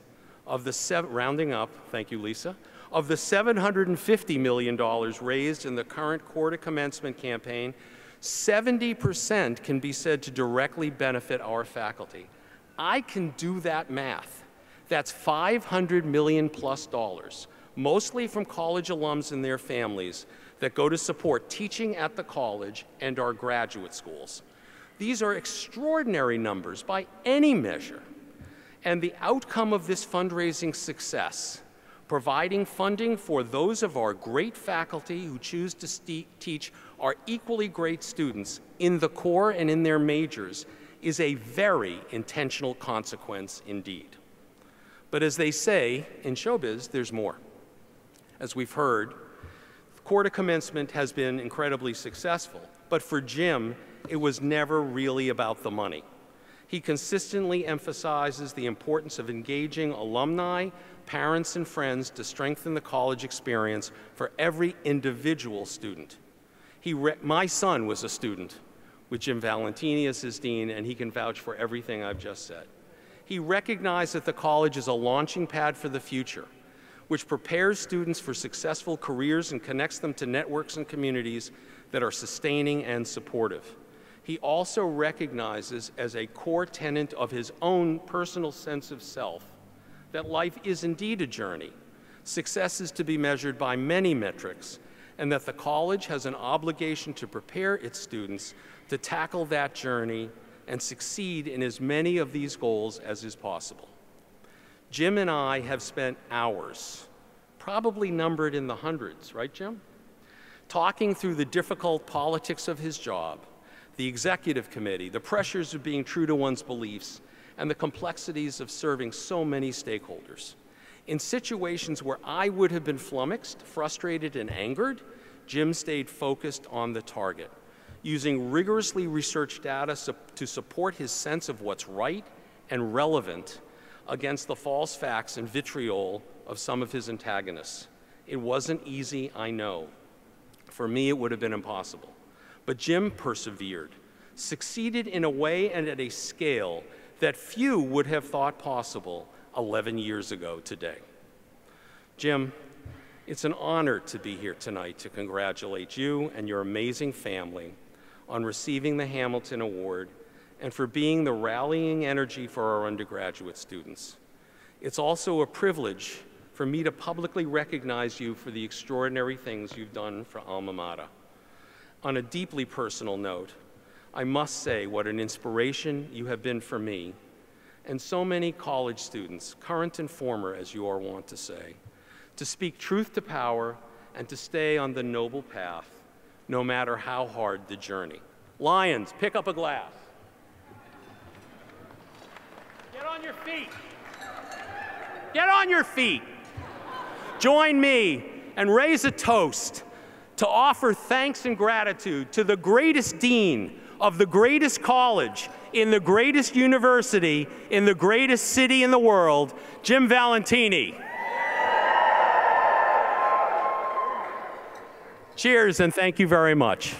Speaker 20: rounding up, thank you, Lisa, of the $750 million raised in the current core to commencement campaign, 70% can be said to directly benefit our faculty. I can do that math. That's $500 million plus, mostly from college alums and their families, that go to support teaching at the college and our graduate schools. These are extraordinary numbers by any measure. And the outcome of this fundraising success, providing funding for those of our great faculty who choose to teach our equally great students in the core and in their majors, is a very intentional consequence indeed. But as they say in showbiz, there's more. As we've heard, core to commencement has been incredibly successful, but for Jim, it was never really about the money. He consistently emphasizes the importance of engaging alumni, parents, and friends to strengthen the college experience for every individual student. My son was a student with Jim Valentini as his dean, and he can vouch for everything I've just said. He recognized that the college is a launching pad for the future, which prepares students for successful careers and connects them to networks and communities that are sustaining and supportive. He also recognizes as a core tenet of his own personal sense of self that life is indeed a journey. Success is to be measured by many metrics, and that the college has an obligation to prepare its students to tackle that journey and succeed in as many of these goals as is possible. Jim and I have spent hours, probably numbered in the hundreds, right, Jim? Talking through the difficult politics of his job, the executive committee, the pressures of being true to one's beliefs, and the complexities of serving so many stakeholders. In situations where I would have been flummoxed, frustrated, and angered, Jim stayed focused on the target, using rigorously researched data to support his sense of what's right and relevant against the false facts and vitriol of some of his antagonists. It wasn't easy, I know. For me, it would have been impossible. But Jim persevered, succeeded in a way and at a scale that few would have thought possible 11 years ago today. Jim, it's an honor to be here tonight to congratulate you and your amazing family on receiving the Hamilton Award and for being the rallying energy for our undergraduate students. It's also a privilege for me to publicly recognize you for the extraordinary things you've done for Alma Mater. On a deeply personal note, I must say what an inspiration you have been for me and so many college students, current and former as you are wont to say, to speak truth to power and to stay on the noble path, no matter how hard the journey. Lions, pick up a glass. Get on your feet. Get on your feet. Join me and raise a toast to offer thanks and gratitude to the greatest dean of the greatest college in the greatest university in the greatest city in the world, Jim Valentini. Cheers and thank you very much.